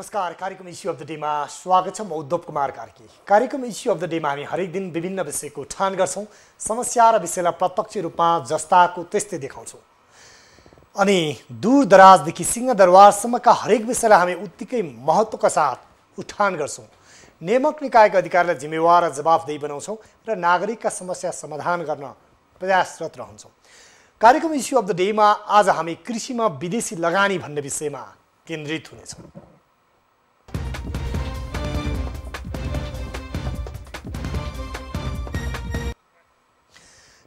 नमस्कार, कार्यक्रम issue of the डेमा स्वागत छ। म उद्धव कुमार कार्की। कार्यक्रम इस्यु अफ द डेमा हामी हरेक दिन विभिन्न विषयको उठान गर्छौं। समस्या र विषयलाई प्रत्यक्ष रूपमा जस्ताको त्यस्तै देखाउँछौं अनि दूरदराजदेखि सिंहदरबारसम्मका हरेक विषयलाई हामी उत्तिकै महत्त्वका साथ उठान गर्छौं। नियामक निकायका अधिकारीलाई जिम्मेवार र जवाफदेही बनाउँछौं र नागरिकका समस्या समाधान गर्न प्रयासरत रहन्छौं। कार्यक्रम इस्यु अफ द डेमा आज हामी कृषिमा विदेशी लगानी भन्ने विषयमा केन्द्रित हुनेछौं।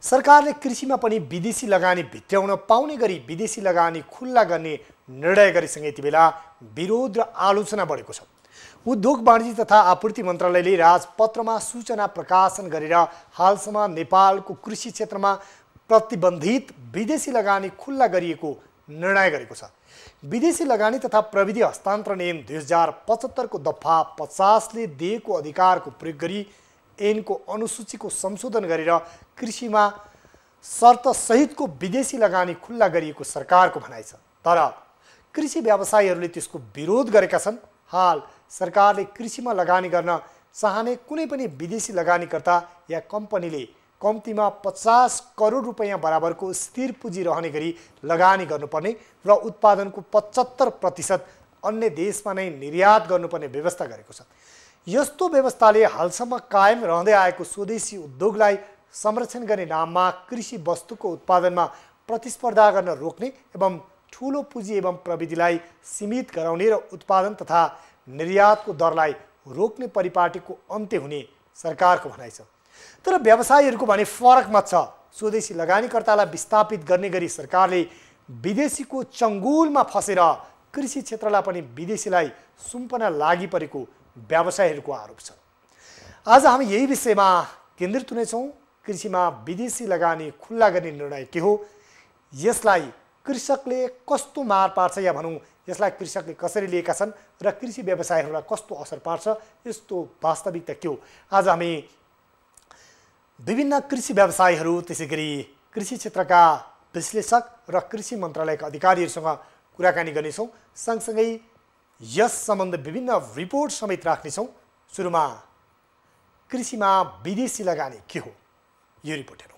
सरकारले कृषिमा पनि विदेशी लगानी भित्र्याउन पाउने गरी विदेशी लगानी खुल्ला गर्ने निर्णय गरेसँगै यति बेला विरोध र आलोचना बढेको छ। उद्योग वाणिज्य तथा आपूर्ति मन्त्रालयले राजपत्रमा सूचना प्रकाशन गरेर हालसम्म नेपालको कृषि क्षेत्रमा प्रतिबन्धित विदेशी लगानी खुल्ला गरिएको निर्णय गरेको छ। विदेशी लगानी तथा प्रविधि हस्तान्तरण ऐन 2075 को दफा 50 ले दिएको अधिकारको प्रयोग गरी ऐनको अनुसूचीको संशोधन गरेर कृषिमा शर्त सहितको विदेशी लगानी खुल्ला गरिएको सरकारको भनाइ छ। तर कृषि व्यवसायीहरूले त्यसको विरोध गरेका छन्। हाल सरकारले कृषिमा लगानी गर्न चाहने कुनै पनि विदेशी लगानीकर्ता या कम्पनीले कम्तीमा 50 करोड रुपैयाँ बराबरको स्थिर पुँजी रहने गरी लगानी गर्नुपर्ने र उत्पादनको 75% अन्य देशमा नै निर्यात गर्नुपर्ने व्यवस्था गरेको छ। यस्तो व्यवस्थाले हालसम्म कायम रहँदै आएको स्वदेशी उद्योगलाई संरक्षण गर्ने नाममा कृषि वस्तुको उत्पादनमा प्रतिस्पर्धा गर्न रोक्ने एवं ठूलो पुँजी एवं प्रविधिलाई सीमित गराउने र उत्पादन तथा निर्यातको दरलाई रोक्ने परिपाटीको अन्त्य हुने सरकारको भनाइ छ। तर व्यवसायीहरूको भने फरक मत छ। स्वदेशी लगानीकर्तालाई विस्थापित गर्ने गरी सरकारले विदेशीको चङ्गुलमा फसेर कृषि क्षेत्रलाई पनि विदेशीलाई सुम्पन लागि परेको व्यवसायीहरूको आरोप छ। आज हामी यही विषयमा केन्द्रित हुनेछौँ। कृषिमा विदेशी लगानी खुल्ला गर्ने निर्णय के हो, यसलाई कृषकले कस्तो मार पार्छ या भनौँ यसलाई कृषकले कसरी लिएका छन् र कृषि व्यवसायीहरूलाई कस्तो असर पार्छ, यस्तो वास्तविकता के हो, आज हामी विभिन्न कृषि व्यवसायीहरू त्यसैगरी कृषि क्षेत्रका विश्लेषक र कृषि मन्त्रालयका अधिकारीहरूसँग कुराकानी गर्नेछौँ। सँगसँगै यस सम्बन्धी विभिन्न रिपोर्ट समेत राख्नेछौँ। सुरुमा कृषिमा विदेशी लगानी के हो, यो रिपोर्ट हेरौँ।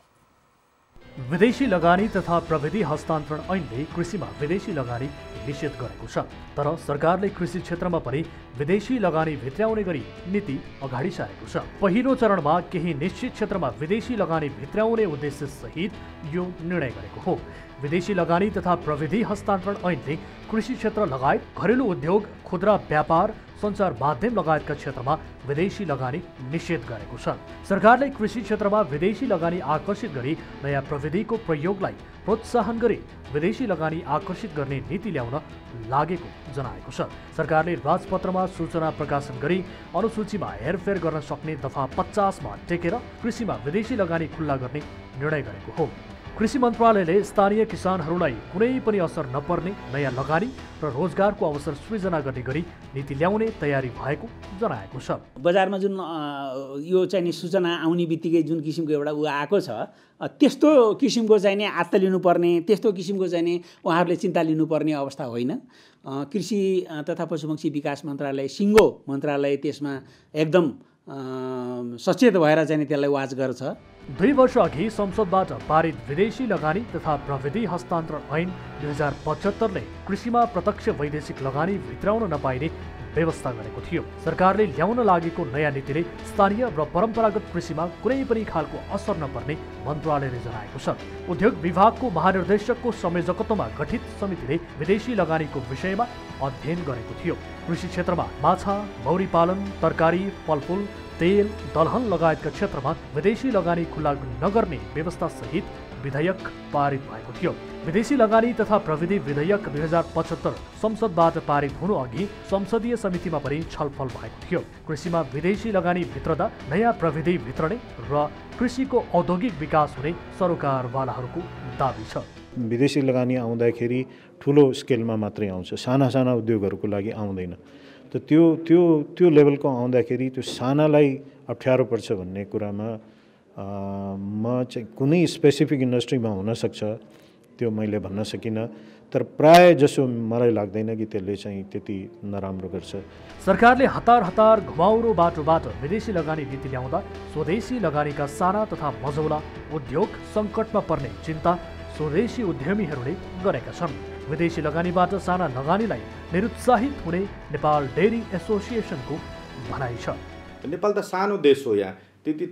विदेशी लगानी तथा प्रविधि हस्तान्तरण ऐनले कृषिमा विदेशी लगानी निषेध गरेको छ। तर सरकारले कृषि क्षेत्रमा पनि विदेशी लगानी भित्र्याउने गरी नीति अगाडि सारेको छ। पहिलो चरणमा केही निश्चित क्षेत्रमा विदेशी लगानी भित्र्याउने उद्देश्य सहित यो निर्णय गरेको हो। विदेशी लगानी तथा प्रविधि हस्तान्तरण ऐनले कृषि क्षेत्र लगायत घरेलु उद्योग, खुद्रा व्यापार, सञ्चार माध्यम लगायतका क्षेत्रमा विदेशी लगानी निषेध गरेको छ। सरकारले कृषि क्षेत्रमा विदेशी लगानी आकर्षित गरी नयाँ प्रविधिको प्रयोगलाई प्रोत्साहन गरी विदेशी लगानी आकर्षित गर्ने नीति ल्याउन लागेको जनाएको छ। सरकारले राजपत्रमा सूचना प्रकाशन गरी अनुसूचीमा हेरफेर गर्न सक्ने दफा 50 मा टेकेर कृषिमा विदेशी लगानी खुल्ला गर्ने निर्णय गरेको हो। कृषि मन्त्रालयले स्थानीय किसानहरूलाई कुनै पनि असर नपर्ने नयाँ लगानी र रोजगारको अवसर सृजना गर्ने गरी नीति ल्याउने तयारी भएको जनाएको छ। बजारमा जुन यो चाहिँ सूचना आउने बित्तिकै जुन किसिमको एउटा आएको छ, त्यस्तो किसिमको चाहिँ नि आत्ता लिनुपर्ने, त्यस्तो किसिमको चाहिँ नि उहाँहरूले चिन्ता लिनुपर्ने अवस्था होइन। कृषि तथा पशुपक्षी विकास मन्त्रालय, सिङ्गो मन्त्रालय त्यसमा एकदम सचेत भएर चाहिँ त्यसलाई वाच गर्छ। 2 वर्ष अघि संसदबाट पारित विदेशी लगानी तथा प्रविधि हस्तान्तरण ऐन 2075 ले कृषिमा प्रत्यक्ष वैदेशिक लगानी भित्र्याउन नपाइने व्यवस्था गरेको थियो। सरकारले ल्याउन लागेको नयाँ नीतिले स्थानीय र परम्परागत कृषिमा कुनै पनि खालको असर नपर्ने मन्त्रालयले जनाएको छ। उद्योग विभागको महानिर्देशकको संयोजकत्वमा गठित समितिले विदेशी लगानीको विषयमा अध्ययन गरेको थियो। कृषि क्षेत्रमा माछा, मौरी पालन, तरकारी, फलफुल, तेल, दलहन लगायतका क्षेत्रमा विदेशी लगानी खुल्ला नगर्ने व्यवस्था सहित विधेयक पारित भएको थियो। विदेशी लगानी तथा प्रविधि विधेयक 2075 संसदबाट पारित हुनु अघि संसदीय समितिमा पनि छलफल भएको थियो। कृषिमा विदेशी लगानी भित्रदा नयाँ प्रविधि भित्रने र कृषिको औद्योगिक विकास हुने सरोकारवालाहरूको दाबी छ। विदेशी लगानी आउँदाखेरि ठुलो स्केलमा मात्रै आउँछ, साना साना उद्योगहरूको लागि आउँदैन। त त्यो लेभलको आउँदाखेरि त्यो सानालाई अप्ठ्यारो पर्छ भन्ने कुरामा म चाहिँ कुनै स्पेसिफिक इन्डस्ट्रीमा हुनसक्छ, त्यो मैले भन्न सकिनँ, तर प्राय जसो मलाई लाग्दैन कि त्यसले चाहिँ त्यति नराम्रो गर्छ। सरकारले हतार हतार घुमाउरो बाटोबाट विदेशी लगानी नीति ल्याउँदा स्वदेशी लगानीका साना तथा मझौला उद्योग सङ्कटमा पर्ने चिन्ता स्वदेशी उद्यमीहरूले गरेका छन्। विदेशी लगानीबाट साना लगानीलाई निरुत्साहित हुने नेपाल डेयरी एसोसिएसनको भनाइ छ। नेपाल त सानो देश हो, यहाँ त्यति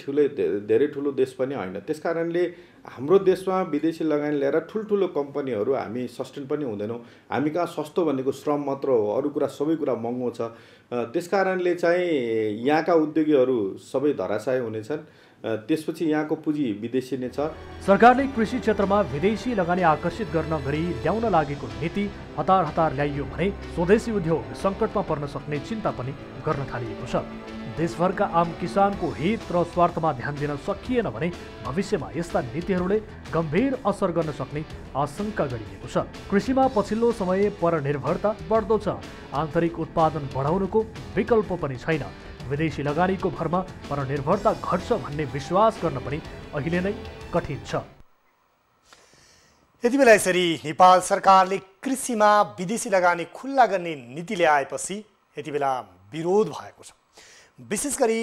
धेरै ठुलो देश पनि होइन। त्यसकारणले हाम्रो देशमा विदेशी लगानी ल्याएर ठुल्ठुलो कम्पनीहरू हामी सस्टेन पनि हुँदैनौँ। हामी कहाँ सस्तो भनेको श्रम मात्र हो, अरू कुरा सबै कुरा महँगो छ। त्यसकारणले चाहिँ यहाँका उद्योगीहरू सबै धराशायी हुनेछन्। त्यसपछि यहाँको पुँजी विदेशी नै छ। सरकारले कृषि क्षेत्रमा विदेशी लगानी आकर्षित गर्न गरी ल्याउन लागेको नीति हतार हतार ल्याइयो भने स्वदेशी उद्योग सङ्कटमा पर्न सक्ने चिन्ता पनि गर्न थालिएको छ। देशभरका आम किसानको हित र स्वार्थमा ध्यान दिन सकिएन भने भविष्यमा यस्ता नीतिहरूले गम्भीर असर गर्न सक्ने आशंका गरिएको छ। कृषिमा पछिल्लो समय परनिर्भरता बढ्दो छ। आन्तरिक उत्पादन बढाउनुको विकल्प पनि छैन। विदेशी लगानीको भरमा परनिर्भरता घट्छ भन्ने विश्वास गर्न पनि अहिले नै कठिन छ। यति बेला यसरी नेपाल सरकारले कृषिमा विदेशी लगानी खुल्ला गर्ने नीति ल्याएपछि यति बेला विरोध भएको छ। विशेष गरी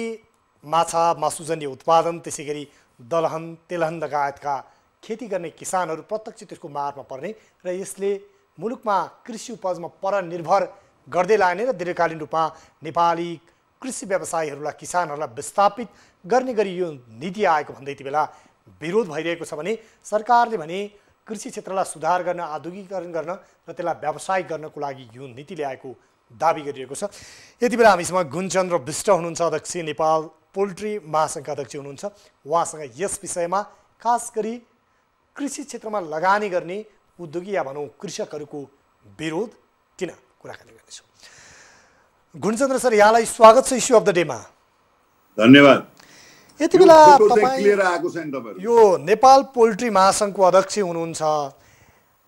माछा मासुजन्य उत्पादन, त्यसै गरी दलहन तेलहन लगायतका खेती गर्ने किसानहरू प्रत्यक्ष त्यसको मारमा पर्ने र यसले मुलुकमा कृषि उपजमा परनिर्भर गर्दै लाने र दीर्घकालीन रूपमा नेपाली कृषि व्यवसायीहरूलाई किसानहरूलाई विस्थापित गर्ने गरी यो नीति आएको भन्दै यति बेला विरोध भइरहेको छ भने सरकारले भने कृषि क्षेत्रलाई सुधार गर्न, आधुनिकीकरण गर्न र त्यसलाई व्यावसायिक गर्नको लागि यो नीति ल्याएको दाबी गरिरहेको छ। यति बेला हामीसँग गुणचन्द्र विष्ट हुनुहुन्छ, अध्यक्ष नेपाल पोल्ट्री महासङ्घका अध्यक्ष हुनुहुन्छ। उहाँसँग यस विषयमा खास गरी कृषि क्षेत्रमा लगानी गर्ने उद्योगी या भनौँ कृषकहरूको विरोध किन कुराकानी गर्नेछौँ। गुणचन्द्र सर, यहाँलाई स्वागत छ इस्यु अफ द डेमा। धन्यवाद। यति बेला तपाईँ यो नेपाल पोल्ट्री महासङ्घको अध्यक्ष हुनुहुन्छ।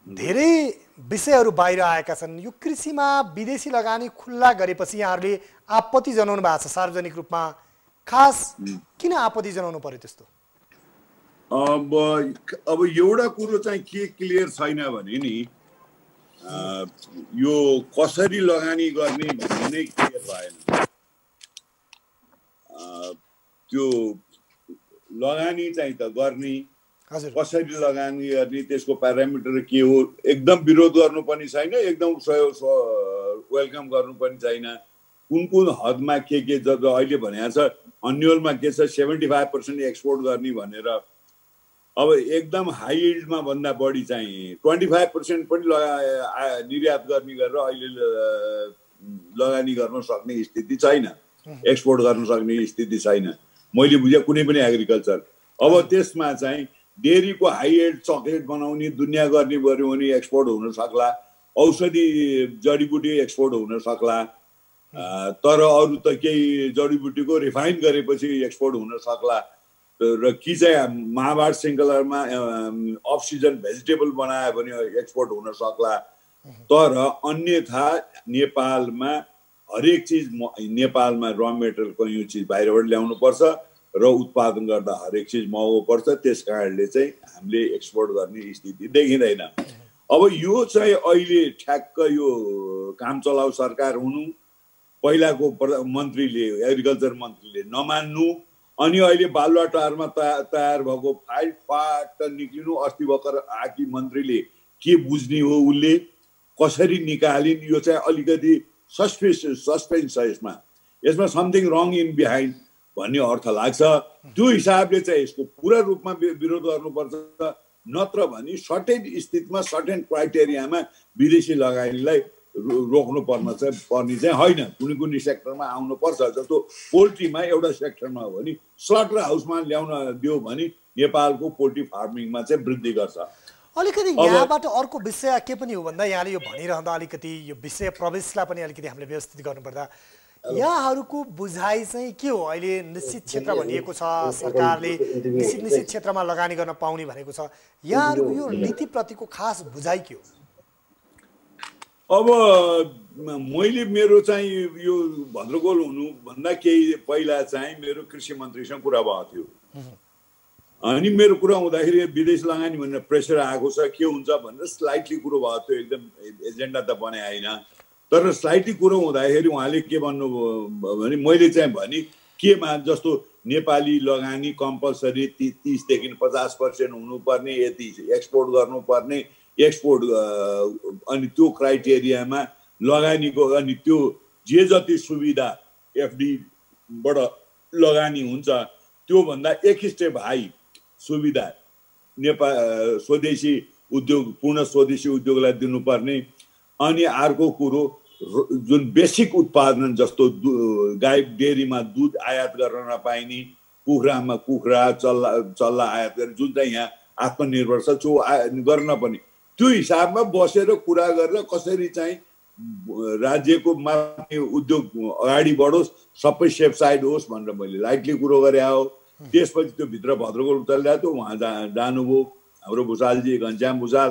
धेरै विषयहरू बाहिर आएका छन्। यो कृषिमा विदेशी लगानी खुल्ला गरेपछि यहाँहरूले आपत्ति जनाउनु भएको छ सार्वजनिक रूपमा। खास किन आपत्ति जनाउनु पर्यो त्यस्तो? अब एउटा कुरो चाहिँ के क्लियर छैन भने नि, यो कसरी लगानी गर्ने भन्ने नै क्लियर भएन। त्यो लगानी चाहिँ त गर्ने, कसरी लगानी गर्ने, त्यसको प्यारामिटर के हो, एकदम विरोध गर्नु पनि छैन, एकदम वेलकम गर्नु पनि छैन। कुन कुन हदमा के अहिले भनेको छ, अन्युअलमा के छ 75% एक्सपोर्ट गर्ने भनेर। अब एकदम हाई यिल्डमा भन्दा बढी चाहिँ 25% पनि निर्यात गर्ने गरेर अहिले लगानी गर्न सक्ने स्थिति छैन, एक्सपोर्ट गर्न सक्ने स्थिति छैन मैले बुझे कुनै पनि एग्रिकल्चर। अब त्यसमा चाहिँ डेयरीको हाई यिल्ड चकलेट बनाउने दुनियाँ गर्ने गऱ्यो भने एक्सपोर्ट हुन सक्ला, औषधि जडीबुटी एक्सपोर्ट हुन सक्ला, तर अरू त केही जडीबुटीको रिफाइन गरेपछि एक्सपोर्ट हुन सक्ला। र कि चाहिँ महाभारत श्रृङ्खलामा अफ सिजन भेजिटेबल बनायो भने एक्सपोर्ट हुन सक्ला। तर अन्यथा नेपालमा हरेक चिज, नेपालमा र मेटेरियल कयौँ चिज बाहिरबाट ल्याउनु पर्छ र उत्पादन गर्दा हरेक चिज महँगो पर्छ। त्यस कारणले चाहिँ हामीले एक्सपोर्ट गर्ने स्थिति देखिँदैन। अब यो चाहिँ अहिले ठ्याक्क यो काम चलाउ सरकार हुनु, पहिलाको मन्त्रीले एग्रिकल्चर मन्त्रीले नमान्नु, अनि अहिले बालुवाटारमा तयार भएको फाइट फाट निक्लिनु। अस्ति भर्खर आकी मन्त्रीले के बुझ्ने हो, उसले कसरी निकालिन्, यो चाहिँ अलिकति सस्पेन्स छ। यसमा समथिङ रङ इन बिहाइन्ड भन्ने अर्थ लाग्छ। त्यो हिसाबले चाहिँ यसको पुरा रूपमा विरोध गर्नुपर्छ, नत्र भने सर्टेन स्थितिमा सर्टेन क्राइटेरियामा विदेशी लगानीलाई रोक्नु पर्ने चाहिँ होइन। कुनै कुनै सेक्टरमा आउनु पर्छ, जस्तो पोल्ट्रीमा एउटा सेक्टरमा हो भने स्लटर हाउसमा ल्याउन दियो भने नेपालको पोल्ट्री फार्मिङमा चाहिँ वृद्धि गर्छ। अलिकति यहाँबाट अर्को विषय के पनि हो भन्दा, यहाँले यो भनिरहँदा अलिकति यो विषय प्रवेशलाई पनि अलिकति हामीले व्यवस्थित गर्नुपर्दा यहाँहरूको बुझाइ चाहिँ के हो? अहिले निश्चित क्षेत्र भनिएको छ, सरकारले निश्चित क्षेत्रमा लगानी गर्न पाउने भनेको छ। यहाँहरूको यो नीतिप्रतिको खास बुझाइ के हो? अब मैले मेरो चाहिँ यो भद्रगोल हुनुभन्दा केही पहिला चाहिँ मेरो कृषि मन्त्रीसँग कुरा भएको थियो। अनि मेरो कुरा हुँदाखेरि विदेश लगानी भनेर प्रेसर आएको छ के हुन्छ भनेर स्लाइटली कुरो भयो त्यो एकदम एजेन्डा त बने होइन तर स्लाइटली कुरो हुँदाखेरि उहाँले के भन्नुभयो भने मैले चाहिँ भने केमा जस्तो नेपाली लगानी कम्पलसरी 30 देखि 50% हुनुपर्ने यति एक्सपोर्ट गर्नुपर्ने एक्सपोर्ट अनि त्यो क्राइटेरियामा लगानीको अनि त्यो जे जति सुविधा एफडीबाट लगानी हुन्छ त्योभन्दा एक स्टेप हाई सुविधा नेपाल स्वदेशी उद्योग पूर्ण स्वदेशी उद्योगलाई दिनुपर्ने अनि अर्को कुरो जुन बेसिक उत्पादन जस्तो गाई डेरीमा दूध आयात गर्न नपाइने कुखुरामा कुखुरा चल्ला आयात गर्ने जुन चाहिँ यहाँ आत्मनिर्भर छ त्यो गर्न पनि त्यो हिसाबमा बसेर कुरा गरेर कसरी चाहिँ राज्यको माथि उद्योग अगाडि बढोस् सबै सेफ साइड होस् भनेर मैले लाइटली कुरो गरे हो त्यसपछि त्यो भित्र भद्रकोट उचालिरहेको थियो उहाँ जानुभयो हाम्रो भुषालजी घनश्याम भुषाल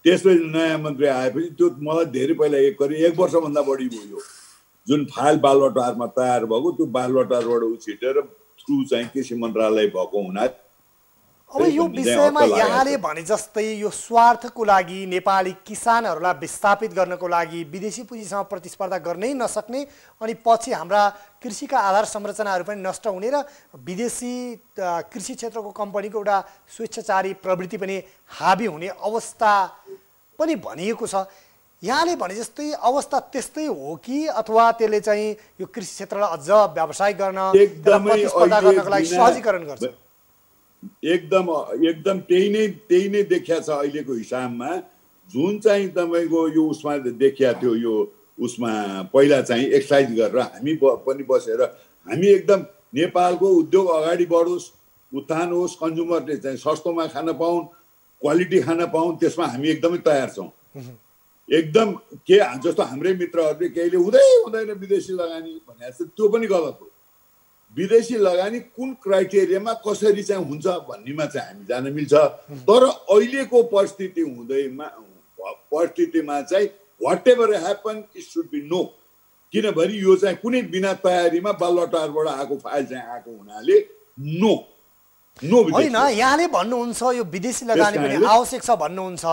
त्यसपछि नयाँ मन्त्री आएपछि त्यो मलाई धेरै पहिला एक वर्षभन्दा बढी भयो जुन फाइल बालुवाटारमा तयार भएको त्यो बालुवाटारबाट उछिटेर थ्रु चाहिँ कृषि मन्त्रालय भएको हुनाले अब यो विषयमा यहाँले भने जस्तै यो स्वार्थको लागि नेपाली किसानहरूलाई विस्थापित गर्नको लागि विदेशी पुँजीसँग प्रतिस्पर्धा गर्नै नसक्ने अनि पछि हाम्रा कृषिका आधार संरचनाहरू पनि नष्ट हुने र विदेशी कृषि क्षेत्रको कम्पनीको एउटा स्वेच्छाचारी प्रवृत्ति पनि हाबी हुने अवस्था पनि भनिएको छ यहाँले भने जस्तै अवस्था त्यस्तै हो कि अथवा त्यसले चाहिँ यो कृषि क्षेत्रलाई अझ व्यावसायिक गर्न प्रतिस्पर्धा गर्नको लागि सहजीकरण गर्छ एकदम त्यही नै देखिया छ अहिलेको हिसाबमा जुन चाहिँ तपाईको यो उसमा देखिया थियो यो उसमा पहिला चाहिँ एक्सर्साइज गरेर हामी पनि बसेर हामी एकदम नेपालको उद्योग अगाडि बढोस् उत्थान होस् कन्ज्युमरले चाहिँ सस्तोमा खान पाउन् क्वालिटी खान पाउन् त्यसमा हामी एकदमै तयार छौँ एकदम के जस्तो हाम्रै मित्रहरूले केहीले हुँदैन विदेशी लगानी भने त्यो पनि गलत हो विदेशी लगानी कुन क्राइटेरियामा कसरी चाहिँ हुन्छ भन्नेमा चाहिँ हामी जान मिल्छ तर अहिलेको परिस्थितिमा चाहिँ whatever happen it should be no किनभने यो चाहिँ कुनै बिना तयारीमा बालुवाटारबाट आएको फाइल चाहिँ आएको हुनाले नो होइन यहाँले भन्नुहुन्छ यो विदेशी लगानी पनि आवश्यक छ भन्नुहुन्छ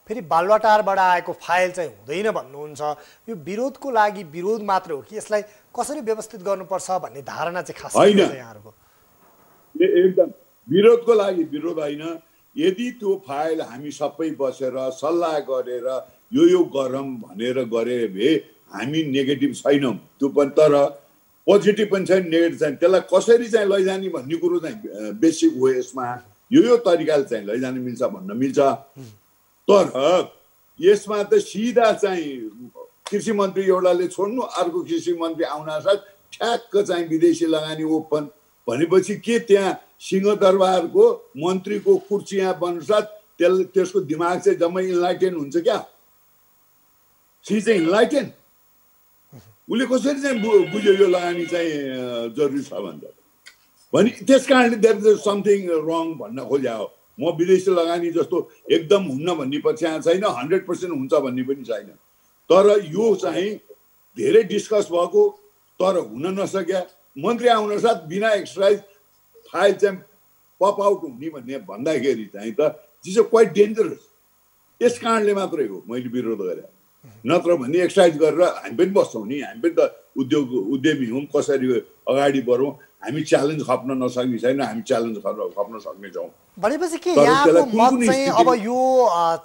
फेरि बालुवाटारबाट आएको फाइल चाहिँ हुँदैन भन्नुहुन्छ यो विरोधको लागि विरोध मात्र हो कि यसलाई कसरी व्यवस्थित गर्नुपर्छ भन्ने धारणा चाहिँ खास होइन यहाँहरुको एकदम विरोधको लागि विरोध होइन यदि त्यो फाइल हामी सबै बसेर सल्लाह गरेर यो गरौँ भनेर गरे भए हामी नेगेटिभ छैनौँ त्यो पनि तर पोजिटिभ पनि छैन नेगेटिभ छैन त्यसलाई कसरी चाहिँ लैजाने भन्ने कुरो चाहिँ बेसिक हो यसमा यो तरिकाले चाहिँ लैजान मिल्छ भन्न मिल्छ तर यसमा त सिधा चाहिँ कृषि मन्त्री एउटाले छोड्नु अर्को कृषि मन्त्री आउनासाथ ठ्याक्क चाहिँ विदेशी लगानी ओपन भनेपछि के त्यहाँ सिंहदरबारको मन्त्रीको कुर्सी यहाँ बन्नुसाथ त्यसको दिमाग चाहिँ जम्मै इन्लाइटेन हुन्छ क्या सी चाहिँ इन्लाइटेन उसले कसरी चाहिँ बुझ्यो यो लगानी चाहिँ जरुरी छ भने त्यस कारणले देयर इज समथिङ रङ भन्न खोज्या हो म विदेशी लगानी जस्तो एकदम हुन्न भन्ने पक्षमा छैन 100% हुन्छ भन्ने पनि छैन तर यो चाहिँ धेरै डिस्कस भएको तर हुन नसक्या मन्त्री आउन साथ बिना एक्सर्साइज फाइल चाहिँ पप आउट हुने भन्ने भन्दाखेरि चाहिँ त दिस इज क्वाइट डेन्जरस यस कारणले मात्रै हो मैले विरोध गरेँ नत्र भने एक्सर्साइज गरेर हामी पनि बस्छौँ नि हामी पनि त उद्यमी हौँ कसरी अगाडि बढौँ हामी च्यालेन्ज खप्न नसक्ने छैन हामी च्यालेन्ज खप्न सक्नेछौँ भनेपछि के यहाँको मत चाहिँ अब यो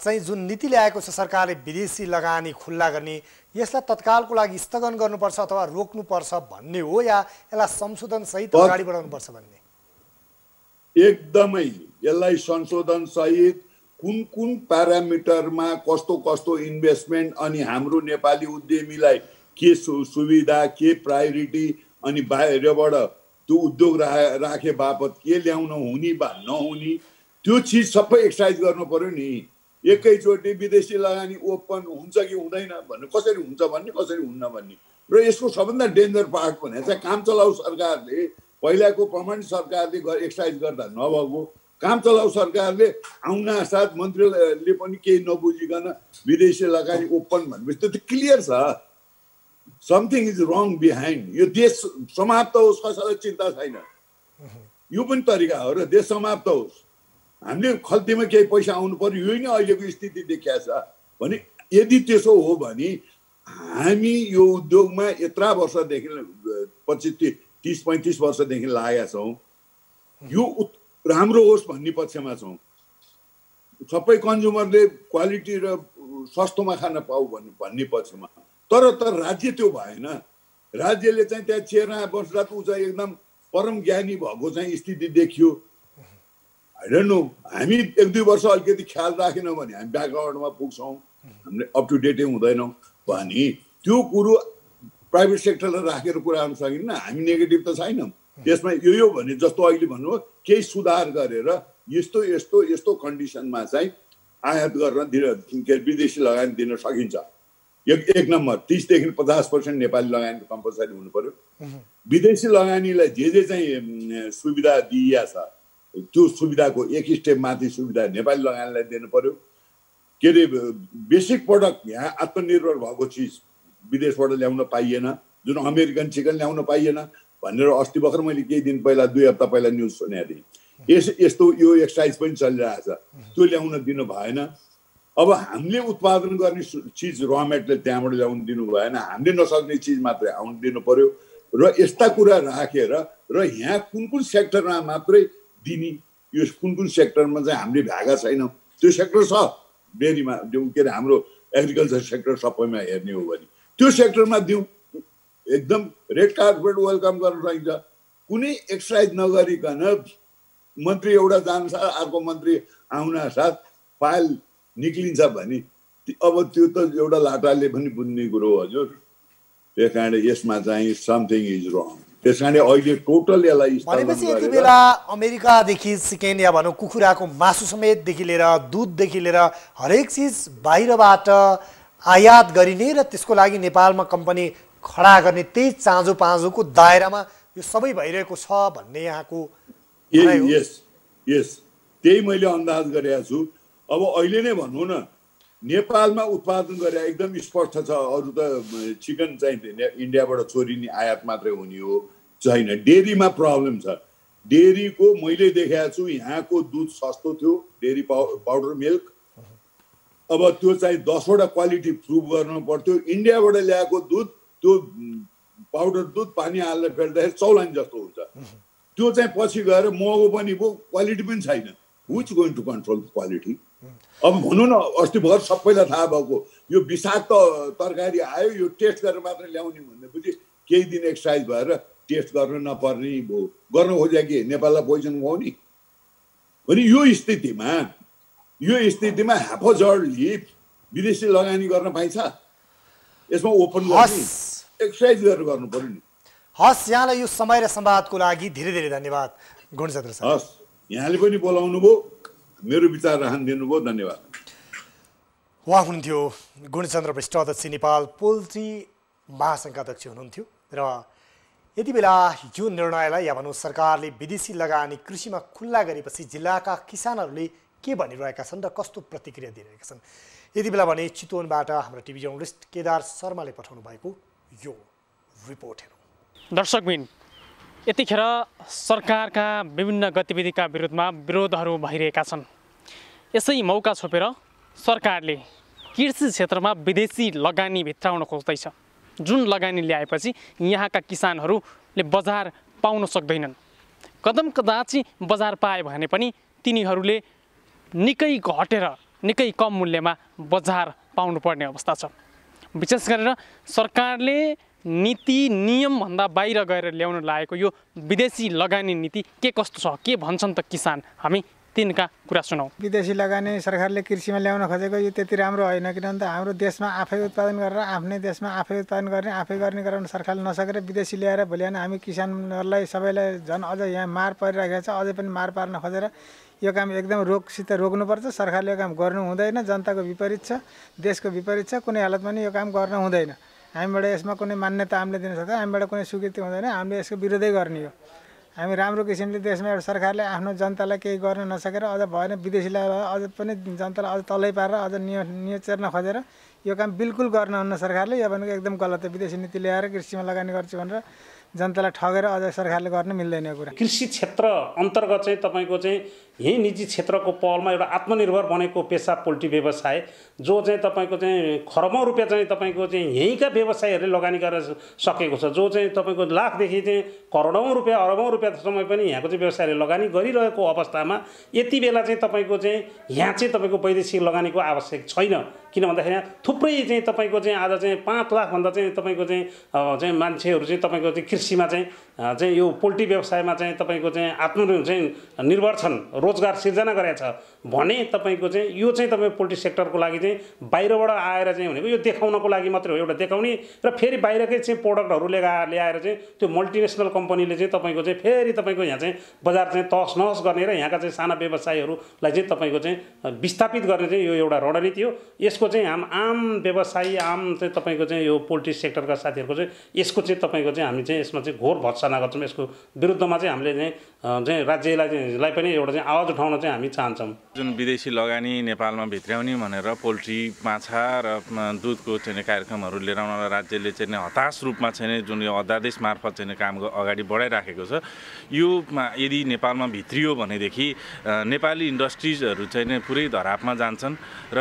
चाहिँ जुन नीति ल्याएको छ सरकारले विदेशी लगानी खुल्ला गर्ने यसलाई तत्कालको लागि स्थगन गर्नुपर्छ अथवा रोक्नुपर्छ भन्ने हो या यसलाई संशोधन सहित अगाडि बढाउनुपर्छ भन्ने एकदमै यसलाई संशोधन सहित कुन प्यारामिटरमा कस्तो इन्भेस्टमेन्ट अनि हाम्रो नेपाली उद्यमीलाई के सुविधा के प्रायोरिटी अनि बाहिरबाट त्यो उद्योग राखे बापत के ल्याउन हुने बा नहुने त्यो चिज सबै एक्सर्साइज गर्नु पर्यो नि एकैचोटि विदेशी लगानी ओपन हुन्छ कि हुँदैन भन्ने कसरी हुन्छ भन्ने कसरी हुन्न भन्ने र यसको सबभन्दा डेन्जर पार्ट भने चाहिँ काम चलाउ सरकारले पहिलाको प्रमाणित सरकारले एक्सर्साइज गर्दा नभएको काम चलाउ सरकारले आउन साथ मन्त्रीले पनि केही नबुझिकन विदेशी लगानी ओपन भनेपछि त्यो त क्लियर छ समथिङ इज रङ बिहाइन्ड यो देश समाप्त होस् कसैलाई चिन्ता छैन यो पनि तरिका हो र देश समाप्त होस् हामीले खल्तीमा केही पैसा आउनु पर्यो, यो नै अहिलेको स्थिति देखिया छ भने यदि त्यसो हो भने हामी यो उद्योगमा यत्रा वर्षदेखि 25-30-35 वर्षदेखि लागेका छौँ, यो राम्रो होस् भन्ने पक्षमा छौँ। सबै कन्ज्युमरले क्वालिटी र सस्तोमा खान पाऊ भन्ने पक्षमा। तर राज्य त्यो भएन। राज्यले चाहिँ त्यहाँ चेरमा बस्दा ऊ चाहिँ एकदम परम ज्ञानी भएको चाहिँ स्थिति देखियो। आई डोन्ट नो, हामी 1-2 वर्ष अलिकति ख्याल राखेनौँ भने हामी ब्याकवर्डमा पुग्छौँ, हामीले अप टु डेटै हुँदैनौँ भने त्यो कुरो प्राइभेट सेक्टरलाई राखेर कुरा गर्न सकिन्न। हामी नेगेटिभ त छैनौँ त्यसमा। यो भने जस्तो अहिले भन्नु केही सुधार गरेर यस्तो यस्तो यस्तो कन्डिसनमा चाहिँ आयात गर्न विदेशी लगानी दिन सकिन्छ। एक नम्बर 30 देखि 50% नेपाली लगानी कम्पलसरी हुनु पर्यो। विदेशी लगानीलाई जे चाहिँ सुविधा दिइया छ त्यो सुविधाको एक स्टेप माथि सुविधा नेपाली लगानीलाई दिनु पर्यो। के अरे बेसिक प्रडक्ट यहाँ आत्मनिर्भर भएको चिज विदेशबाट ल्याउन पाइएन, जुन अमेरिकन चिकन ल्याउन पाइएन भनेर अस्ति भर्खर मैले केही दिन पहिला 2 हप्ता पहिला न्युज सुनेको थिएँ। यस्तो यो एक्सर्साइज पनि चलिरहेछ, त्यो ल्याउन दिनु भएन। अब हामीले उत्पादन गर्ने चिज र मेटेरियल त्यहाँबाट ल्याउन दिनु भएन, हामीले नसक्ने चिज मात्रै आउन दिनु पर्यो। र यस्ता कुरा राखेर र यहाँ कुन सेक्टरमा मात्रै दिने, यो कुन सेक्टरमा चाहिँ हामीले भ्याएका छैनौँ त्यो सेक्टर छ डेरीमा, के अरे हाम्रो एग्रिकल्चर सेक्टर सबैमा हेर्ने हो भने त्यो सेक्टरमा दिउँ। एकदम रेड कार्पेट वेलकम गर्न सकिन्छ। कुनै एक्सर्साइज नगरिकन मन्त्री एउटा जान्छ, अर्को मन्त्री आउन साथ फाइल निक्लिन्छ भने अब त्यो त एउटा लाटाले पनि बुझ्ने कुरो हो हजुर। त्यस कारण यसमा चाहिँ समथिङ इज रङ। त्यस कारण अहिले टोटल यसलाई भनेपछि यति बेला अमेरिकादेखि चिकन या भनौँ कुखुराको मासु समेतदेखि लिएर दुधदेखि लिएर हरेक चिज बाहिरबाट आयात गरिने र त्यसको लागि नेपालमा कम्पनी खडा गर्ने त्यही चाँजो पाँजोको दायरामा यो सबै भइरहेको छ भन्ने यहाँको यस त्यही मैले अन्दाज गरेको छु। अब अहिले नै भनौँ न, नेपालमा उत्पादन गरे एकदम स्पष्ट छ। अरू त चिकन चाहिँ इन्डियाबाट चोरिने आयात मात्रै हुने हो छैन। डेरीमा प्रब्लम छ। डेरीको मैले देखाएको छु यहाँको दुध सस्तो थियो, डेरी पाउडर मिल्क। अब त्यो चाहिँ 10वटा क्वालिटी प्रुभ गर्नु पर्थ्यो। इन्डियाबाट ल्याएको दुध, त्यो पाउडर दुध पानी हालेर फेर्दाखेरि चौलानी जस्तो हुन्छ। त्यो चाहिँ पछि गएर महँगो पनि भयो, क्वालिटी पनि छैन। Who is going to control quality? अब भनौँ न, अस्ति भर सबैलाई थाहा भएको यो विषाक्त तरकारी आयो, यो टेस्ट गरेर मात्र ल्याउने भनेपछि केही दिन एक्सर्साइज भएर टेस्ट गर्न नपर्ने भयो। गर्न खोज्या कि नेपाललाई पोइजन खुवाउने भने यो स्थितिमा हाफजडले विदेशी लगानी गर्न पाइन्छ? यसमा ओपन गर्ने एक्सर्साइज गरेर गर्नु पर्यो नि। हस्, यहाँलाई यो समय र संवादको लागि धेरै धेरै धन्यवाद गुणचन्द्र सर। हस्, यहाँले पनि बोलाउनु भयो, मेरो विचार राख्न दिनुभयो, धन्यवाद। उहाँ हुनुहुन्थ्यो गुणचन्द्र विष्ट, अध्यक्ष नेपाल पोल्ट्री महासङ्घका अध्यक्ष हुनुहुन्थ्यो। र यति बेला यो निर्णयलाई या भनौँ सरकारले विदेशी लगानी कृषिमा खुल्ला गरेपछि जिल्लाका किसानहरूले के भनिरहेका छन् र कस्तो प्रतिक्रिया दिइरहेका छन्, यति बेला भने चितवनबाट हाम्रो टिभी जर्नलिस्ट केदार शर्माले पठाउनु भएको यो रिपोर्ट हेरौँ। दर्शकबिन, यतिखेर सरकारका विभिन्न गतिविधिका विरुद्धमा विरोधहरू भइरहेका छन्। यसै मौका छोपेर सरकारले कृषि क्षेत्रमा विदेशी लगानी भित्राउन खोज्दैछ। जुन लगानी ल्याएपछि यहाँका किसानहरूले बजार पाउन सक्दैनन्। कदम कदाची बजार पाए भने पनि तिनीहरूले निकै घटेर निकै कम मूल्यमा बजार पाउनुपर्ने अवस्था छ। विशेष गरेर सरकारले नीति नियमभन्दा बाहिर गएर ल्याउन लागेको यो विदेशी लगानी नीति के कस्तो छ, के भन्छन् त किसान, हामी तिनका कुरा सुनौँ। विदेशी लगानी सरकारले कृषिमा ल्याउन खोजेको यो त्यति राम्रो होइन, किनभने हाम्रो देशमा आफै उत्पादन गरेर आफ्नै देशमा आफै उत्पादन गर्ने आफै गर्ने गराउन सरकारले नसकेर विदेशी ल्याएर भोलि हामी किसानहरूलाई सबैलाई झन् अझ यहाँ मार परिरहेको छ। अझै पनि मार पार्न खोजेर यो काम एकदम रोगसित रोक्नुपर्छ। सरकारले यो काम गर्नु हुँदैन, जनताको विपरीत छ, देशको विपरीत छ। कुनै हालतमा पनि यो काम गर्न हुँदैन। हामीबाट यसमा कुनै मान्यता हामीले दिन सक्दैन, हामीबाट कुनै स्वीकृति हुँदैन। हामीले यसको विरोधै गर्ने हो। हामी राम्रो किसिमले देशमा एउटा सरकारले आफ्नो जनतालाई केही गर्न नसकेर अझ भएन विदेशीलाई अझ पनि जनतालाई अझ तलै पारेर अझ नियचेर्न खोजेर यो काम बिल्कुल गर्न हुन्न सरकारले। यो भनेको एकदम गलत हो। विदेशी नीति ल्याएर कृषिमा लगानी गर्छु भनेर जनतालाई ठगेर अझ सरकारले गर्न मिल्दैन यो कुरा। कृषि क्षेत्र अन्तर्गत चाहिँ तपाईँको चाहिँ यही निजी क्षेत्रको पहलमा एउटा आत्मनिर्भर बनेको पेसा पोल्ट्री व्यवसाय जो चाहिँ तपाईँको चाहिँ खरबौँ रुपियाँ चाहिँ तपाईँको चाहिँ यहीँका व्यवसायीहरूले लगानी गरेर सकेको छ, जो चाहिँ तपाईँको लाखदेखि चाहिँ करोडौँ रुपियाँ अरबौँ रुपियाँसम्म पनि यहाँको चाहिँ व्यवसायहरूले लगानी गरिरहेको अवस्थामा यति बेला चाहिँ तपाईँको चाहिँ यहाँ चाहिँ तपाईँको वैदेशिक लगानीको आवश्यक छैन। किन भन्दाखेरि यहाँ थुप्रै चाहिँ तपाईँको चाहिँ आज चाहिँ 5 लाखभन्दा चाहिँ तपाईँको चाहिँ मान्छेहरू चाहिँ तपाईँको चाहिँ कृषिमा चाहिँ यो पोल्ट्री व्यवसायमा चाहिँ तपाईँको चाहिँ निर्भर छन्, रोजगार सिर्जना गरेको छ भने तपाईँको चाहिँ यो चाहिँ तपाईँ पोल्ट्री सेक्टरको लागि चाहिँ बाहिरबाट आएर चाहिँ भनेको यो देखाउनको लागि मात्रै हो, एउटा देखाउने र फेरि बाहिरकै चाहिँ प्रोडक्टहरू ल्याएर चाहिँ त्यो मल्टिनेसनल कम्पनीले चाहिँ तपाईँको चाहिँ फेरि तपाईँको यहाँ चाहिँ बजार चाहिँ तहस नहस गर्ने र यहाँका चाहिँ साना व्यवसायीहरूलाई चाहिँ तपाईँको चाहिँ विस्थापित गर्ने चाहिँ यो एउटा रणनीति हो। यसको चाहिँ आम व्यवसायी आम चाहिँ तपाईँको चाहिँ यो पोल्ट्री सेक्टरका साथीहरूको चाहिँ यसको चाहिँ तपाईँको चाहिँ हामी चाहिँ यसमा चाहिँ घोर भत्सना गर्छौँ। यसको विरुद्धमा चाहिँ हामीले चाहिँ राज्यलाई पनि एउटा चाहिँ आवाज उठाउन चाहिँ हामी चाहन्छौँ। जुन विदेशी लगानी नेपालमा भित्र्याउने भनेर पोल्ट्री माछा र दुधको चाहिँ कार्यक्रमहरू लिएर आउनलाई राज्यले चाहिँ हताश रूपमा चाहिँ जुन यो अध्यादेश मार्फत चाहिँ काम अगाडि बढाइराखेको छ, यो यदि नेपालमा भित्रियो भनेदेखि नेपाली इन्डस्ट्रिजहरू चाहिँ पुरै धरापमा जान्छन् र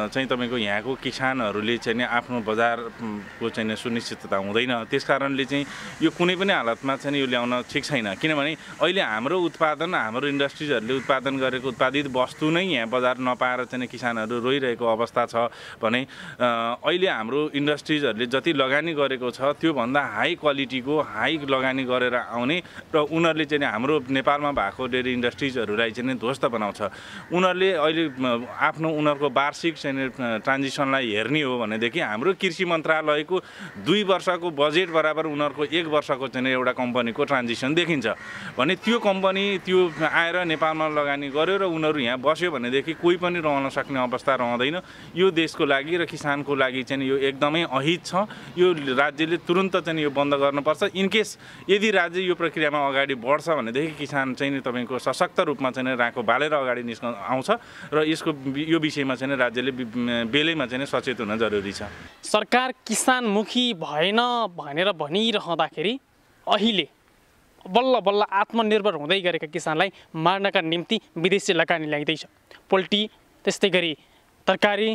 चाहिँ तपाईँको यहाँको किसानहरूले चाहिँ आफ्नो बजारको चाहिँ सुनिश्चितता हुँदैन। त्यस कारणले चाहिँ यो कुनै पनि हालतमा चाहिँ यो ल्याउन ठिक छैन। किनभने अहिले हाम्रो उत्पादन हाम्रो इन्डस्ट्रिजहरूले उत्पादन गरेको उत्पादित वस्तु नै यहाँ बजार नपाएर चाहिँ किसानहरू रोइरहेको अवस्था छ भने अहिले हाम्रो इन्डस्ट्रिजहरूले जति लगानी गरेको छ त्योभन्दा हाई क्वालिटीको हाई लगानी गरेर आउने र उनीहरूले चाहिँ हाम्रो नेपालमा भएको डेरी इन्डस्ट्रिजहरूलाई चाहिँ ध्वस्त बनाउँछ। उनीहरूले अहिले आफ्नो उनीहरूको वार्षिक चाहिँ ट्रान्जिसनलाई हेर्ने हो भनेदेखि हाम्रो कृषि मन्त्रालयको 2 वर्षको बजेट बराबर उनीहरूको 1 वर्षको चाहिँ एउटा कम्पनीको ट्रान्जिसन देखिन्छ भने त्यो कम्पनी त्यो आएर नेपालमा लगानी गर्यो र उनीहरू यहाँ बस्यो भनेदेखि कोही पनि रहन सक्ने अवस्था रहँदैन। यो देशको लागि र किसानको लागि चाहिँ यो एकदमै अहित छ। यो राज्यले तुरुन्त चाहिँ यो बन्द गर्नुपर्छ। इनकेस यदि राज्य यो प्रक्रियामा अगाडि बढ्छ भनेदेखि किसान चाहिँ तपाईँको सशक्त रूपमा चाहिँ राको बालेर अगाडि निस्कन आउँछ र यसको यो विषयमा चाहिँ राज्यले बेलैमा चाहिँ सचेत हुन जरुरी छ। सरकार किसानमुखी भएन भनेर भनिरहँदाखेरि अहिले बल्ल बल्ल आत्मनिर्भर हुँदै गरेका किसानलाई मार्नका निम्ति विदेशी लगानी ल्याइँदैछ। पोल्ट्री त्यस्तै गरी तरकारी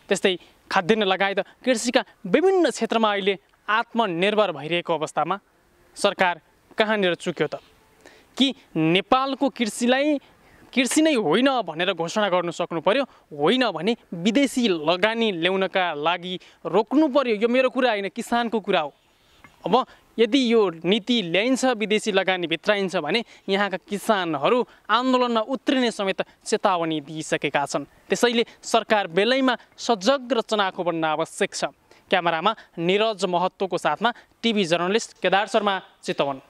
त्यस्तै खाद्यान्न लगायत कृषिका विभिन्न क्षेत्रमा अहिले आत्मनिर्भर भइरहेको अवस्थामा सरकार कहाँनिर चुक्यो त? कि नेपालको कृषि नै होइन भनेर घोषणा गर्नु सक्नु पर्यो, होइन भने विदेशी लगानी ल्याउनका लागि रोक्नु पर्यो। यो मेरो कुरा होइन, किसानको कुरा हो। अब यदि यो नीति ल्याइन्छ विदेशी लगानी भित्राइन्छ भने यहाँका किसानहरू आन्दोलनमा उत्रिने समेत चेतावनी दिइसकेका छन्। त्यसैले सरकार बेलैमा सजग र चनाखो बन्न आवश्यक छ। क्यामेरामा निरज महतोको साथमा टिभी जर्नलिस्ट केदार शर्मा, चितवन।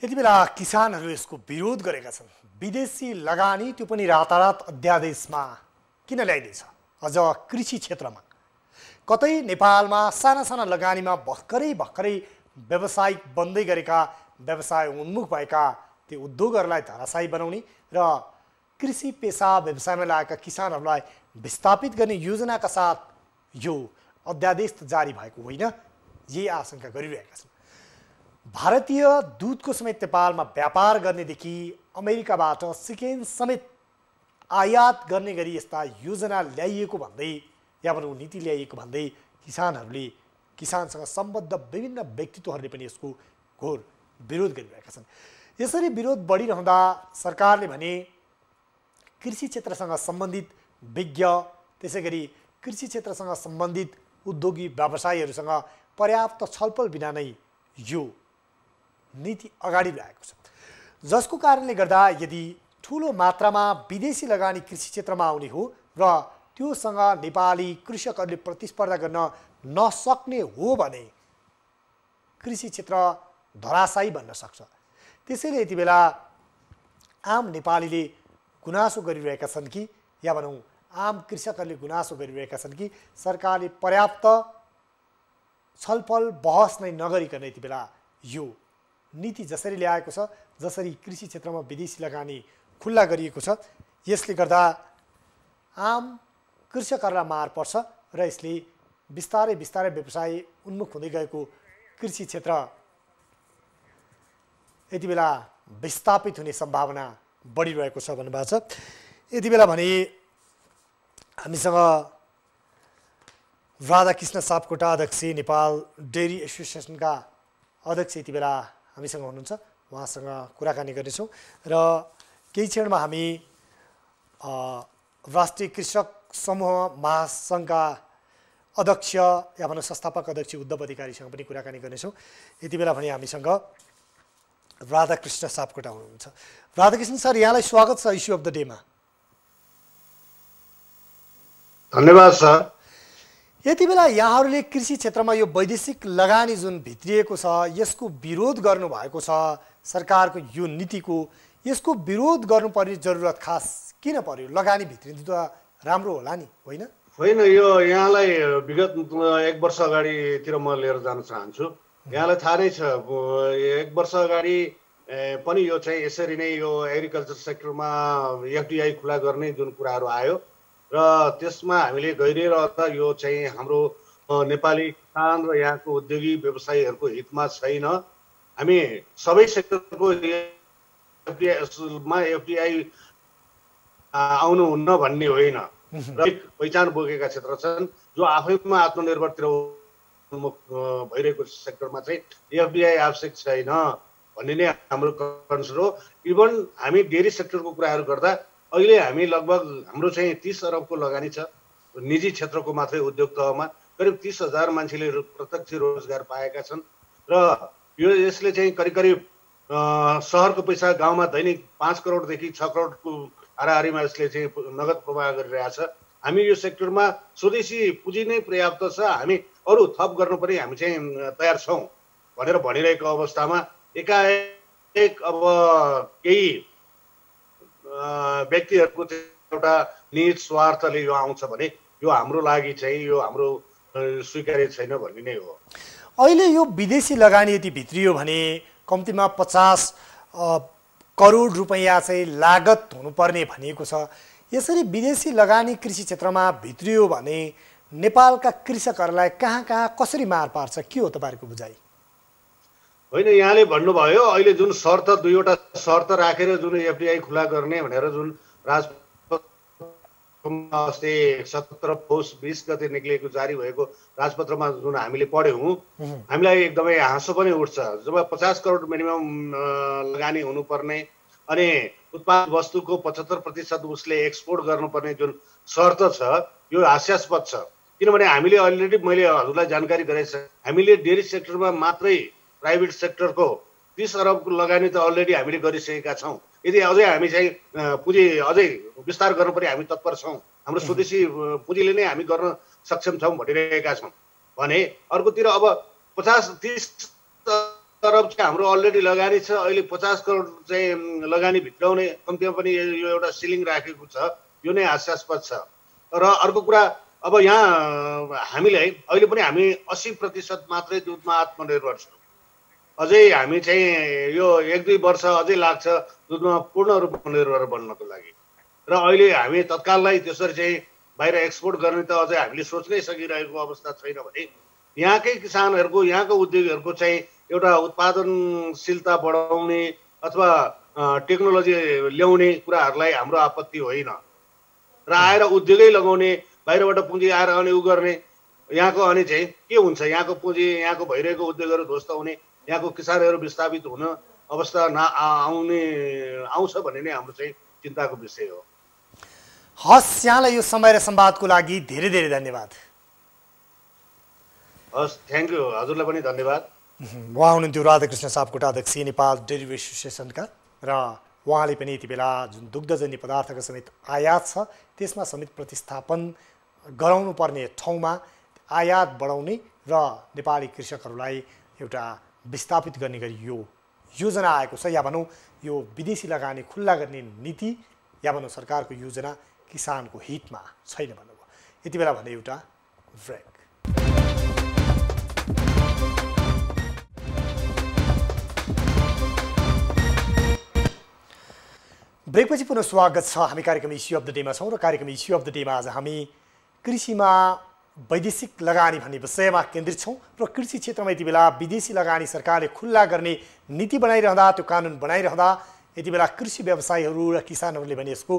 यति बेला किसानहरू यसको विरोध गरेका छन्। विदेशी लगानी त्यो पनि रातारात अध्यादेशमा किन ल्याइँदैछ? अझ कृषि क्षेत्रमा कतै नेपालमा साना साना लगानीमा भर्खरै व्यावसायिक बन्दै गरेका व्यवसाय उन्मुख भएका त्यो उद्योगहरूलाई धराशायी बनाउने र कृषि पेसा व्यवसायमा लागेका किसानहरूलाई विस्थापित गर्ने योजनाका साथ यो अध्यादेश त जारी भएको होइन, यही आशंका गरिरहेका छन्। भारतीय दुधको समेत नेपालमा व्यापार गर्नेदेखि अमेरिकाबाट सिकेन समेत आयात गर्ने गरी यस्ता योजना ल्याइएको भन्दै या भनौँ नीति ल्याइएको भन्दै किसानसँग सम्बद्ध विभिन्न व्यक्तित्वहरूले पनि यसको घोर विरोध गरिरहेका छन्। यसरी विरोध बढिरहँदा सरकारले भने कृषि क्षेत्रसँग सम्बन्धित विज्ञ त्यसै गरी कृषि क्षेत्रसँग सम्बन्धित उद्योगी व्यवसायीहरूसँग पर्याप्त छलफल बिना नै यो नीति अगाडि बढाएको छ, जसको कारणले गर्दा यदि ठुलो मात्रामा विदेशी लगानी कृषि क्षेत्रमा आउने हो र त्योसँग नेपाली कृषकहरूले प्रतिस्पर्धा गर्न नसक्ने हो भने कृषि क्षेत्र धराशायी बन्न सक्छ। त्यसैले यति बेला आम नेपालीले गुनासो गरिरहेका छन् कि या भनौँ आम कृषकहरूले गुनासो गरिरहेका छन् कि सरकारले पर्याप्त छलफल बहस नै नगरिकन यति बेला यो नीति जसरी ल्याएको छ, जसरी कृषि क्षेत्रमा विदेशी लगानी खुल्ला गरिएको छ, यसले गर्दा आम कृषकहरूलाई मार पर्छ र यसले बिस्तारै व्यवसाय उन्मुख हुँदै गएको कृषि क्षेत्र यति बेला विस्थापित हुने सम्भावना बढिरहेको छ भन्नुभएको छ। यति बेला भने हामीसँग राधाकृष्ण सापकोटा अध्यक्ष, नेपाल डेरी एसोसिएसनका अध्यक्ष यति बेला हामीसँग हुनुहुन्छ। उहाँसँग कुराकानी गर्नेछौँ र केही क्षणमा हामी राष्ट्रिय कृषक समूह महासङ्घका अध्यक्ष या भनौँ संस्थापक अध्यक्ष उद्धव अधिकारीसँग पनि कुराकानी गर्नेछौँ। यति बेला भने हामीसँग राधाकृष्ण सापकोटा हुनुहुन्छ। राधाकृष्ण सर, यहाँलाई स्वागत छ इस्यु अफ द डेमा। धन्यवाद सर। यति बेला यहाँहरूले कृषि क्षेत्रमा यो वैदेशिक लगानी जुन भित्रिएको छ यसको विरोध गर्नुभएको छ, सरकारको यो नीतिको, यसको विरोध गर्नुपर्ने जरुरत खास किन पर्यो? लगानी भित्रिनु त राम्रो होला नि, होइन? होइन, यो यहाँलाई विगत 1 वर्ष अगाडितिर म लिएर जान चाहन्छु। यहाँलाई थाहा नै छ 1 वर्ष अगाडि पनि यो चाहिँ यसरी नै यो एग्रिकल्चर सेक्टरमा एफडिआई खुला गर्ने जुन कुराहरू आयो र त्यसमा हामीले गइरहँदा यो चाहिँ हाम्रो नेपाली किसान र यहाँको उद्योगी व्यवसायीहरूको हितमा छैन। हामी सबै सेक्टरको एफडिआई आउनुहुन्न भन्ने होइन, पहिचान बोकेका क्षेत्र छन् जो आफैमा आत्मनिर्भरतिर भइरहेको सेक्टरमा चाहिँ एफडिआई आवश्यक छैन भन्ने नै हाम्रो कन्सर्न हो। इभन हामी डेरी सेक्टरको कुराहरू गर्दा अहिले हामी लगभग हाम्रो चाहिँ 30 अरबको लगानी छ निजी क्षेत्रको मात्रै उद्योग तहमा। करिब 30,000 मान्छेले प्रत्यक्ष रोजगार पाएका छन् र यसले चाहिँ करिब सहरको पैसा गाउँमा दैनिक 5 करोडदेखि 6 करोडको हाराहारीमा यसले चाहिँ नगद प्रवाह गरिरहेछ। हामी यो सेक्टरमा स्वदेशी पुँजी नै पर्याप्त छ, हामी अरू थप गर्नु पनि हामी चाहिँ तयार छौँ भनेर भनिरहेको अवस्थामा एकाएक अब केही व्यक्तिहरूको एउटा निज स्वार्थले यो आउँछ भने यो हाम्रो लागि चाहिँ यो हाम्रो स्वीकार्य छैन भन्ने नै हो। अहिले यो विदेशी लगानी यदि भित्रियो भने कम्तीमा 50 करोड रुपैयाँ चाहिँ लागत हुनुपर्ने भनिएको छ। यसरी विदेशी लगानी कृषि क्षेत्रमा भित्रियो भने नेपालका कृषकहरूलाई कहाँ कसरी मार पार्छ? के हो तपाईँहरूको बुझाइ? होइन, यहाँले भन्नुभयो अहिले जुन शर्त 2वटा शर्त राखेर जुन एफडिआई खुला गर्ने भनेर जुन राजपत्रमा अस्ति 17 पौष 20 गते निक्लिएको जारी भएको राजपत्रमा जुन हामीले पढ्यौँ, हामीलाई एकदमै हाँसो पनि उठ्छ। जब 50 करोड मिनिमम लगानी हुनुपर्ने अनि उत्पादन वस्तुको 75% उसले एक्सपोर्ट गर्नुपर्ने जुन शर्त छ यो हास्यास्पद छ। किनभने हामीले अलरेडी मैले हजुरलाई जानकारी गराएको छ, हामीले डेरी सेक्टरमा मात्रै प्राइभेट सेक्टरको 30 अरबको लगानी त अलरेडी हामीले गरिसकेका छौँ। यदि अझै हामी चाहिँ पुँजी अझै विस्तार गर्नु पनि हामी तत्पर छौँ। हाम्रो स्वदेशी पुँजीले नै हामी गर्न सक्षम छौँ भनिरहेका छौँ भने अर्कोतिर अब 50-30 अरब चाहिँ हाम्रो अलरेडी लगानी छ। अहिले 50 करोड चाहिँ लगानी भित्राउने कम्तीमा पनि यो एउटा सिलिङ राखेको छ, यो नै हास्यास्पद छ। र अर्को कुरा अब यहाँ हामीलाई अहिले पनि हामी 80% मात्रै दुधमा आत्मनिर्भर छौँ। अझै हामी चाहिँ यो 1-2 वर्ष अझै लाग्छ दुधमा पूर्ण रूपमा निर्भर बन्नको लागि। र अहिले हामी तत्काललाई त्यसरी चाहिँ बाहिर एक्सपोर्ट गर्ने त अझै हामीले सोच्नै सकिरहेको अवस्था छैन भने यहाँकै किसानहरूको यहाँको उद्योगीहरूको चाहिँ एउटा उत्पादनशीलता बढाउने अथवा टेक्नोलोजी ल्याउने कुराहरूलाई हाम्रो आपत्ति होइन। र आएर उद्योगै लगाउने, बाहिरबाट पुँजी आएर अनि उ गर्ने यहाँको अनि चाहिँ के हुन्छ? यहाँको पुँजी यहाँको भइरहेको उद्योगहरू ध्वस्त हुने, यहाँको किसानहरू विस्थापित हुन अवस्था आउँछ भन्ने नै हाम्रो चाहिँ चिन्ताको विषय हो। हस्, यहाँलाई यो समय र संवादको लागि धेरै धेरै धन्यवाद। हस्, थ्याङ्क यू। हजुरलाई पनि धन्यवाद। उहाँ हुनुहुन्थ्यो राधाकृष्ण सापकोटा अध्यक्ष नेपाल डेरी एसोसिएसनका, र उहाँले पनि यति बेला जुन दुग्धजन्य पदार्थको समेत आयात छ त्यसमा समेत प्रतिस्थापन गराउनु पर्ने ठाउँमा आयात बढाउने र नेपाली कृषकहरूलाई एउटा विस्थापित गर्ने गरी यो योजना आएको छ, या भनौँ यो विदेशी लगानी खुल्ला गर्ने नीति या भनौँ सरकारको योजना किसानको हितमा छैन भन्नुभयो। यति बेला भने एउटा ब्रेक। ब्रेकपछि पुनः स्वागत छ। हामी कार्यक्रम इस्यु अफ द डेमा छौँ र कार्यक्रम इस्यु अफ द डेमा आज हामी कृषिमा वैदेशिक लगानी भन्ने विषयमा केन्द्रित छौँ र कृषि क्षेत्रमा यति बेला विदेशी लगानी सरकारले खुल्ला गर्ने नीति बनाइरहँदा, त्यो कानुन बनाइरहँदा यति बेला कृषि व्यवसायीहरू र किसानहरूले भने यसको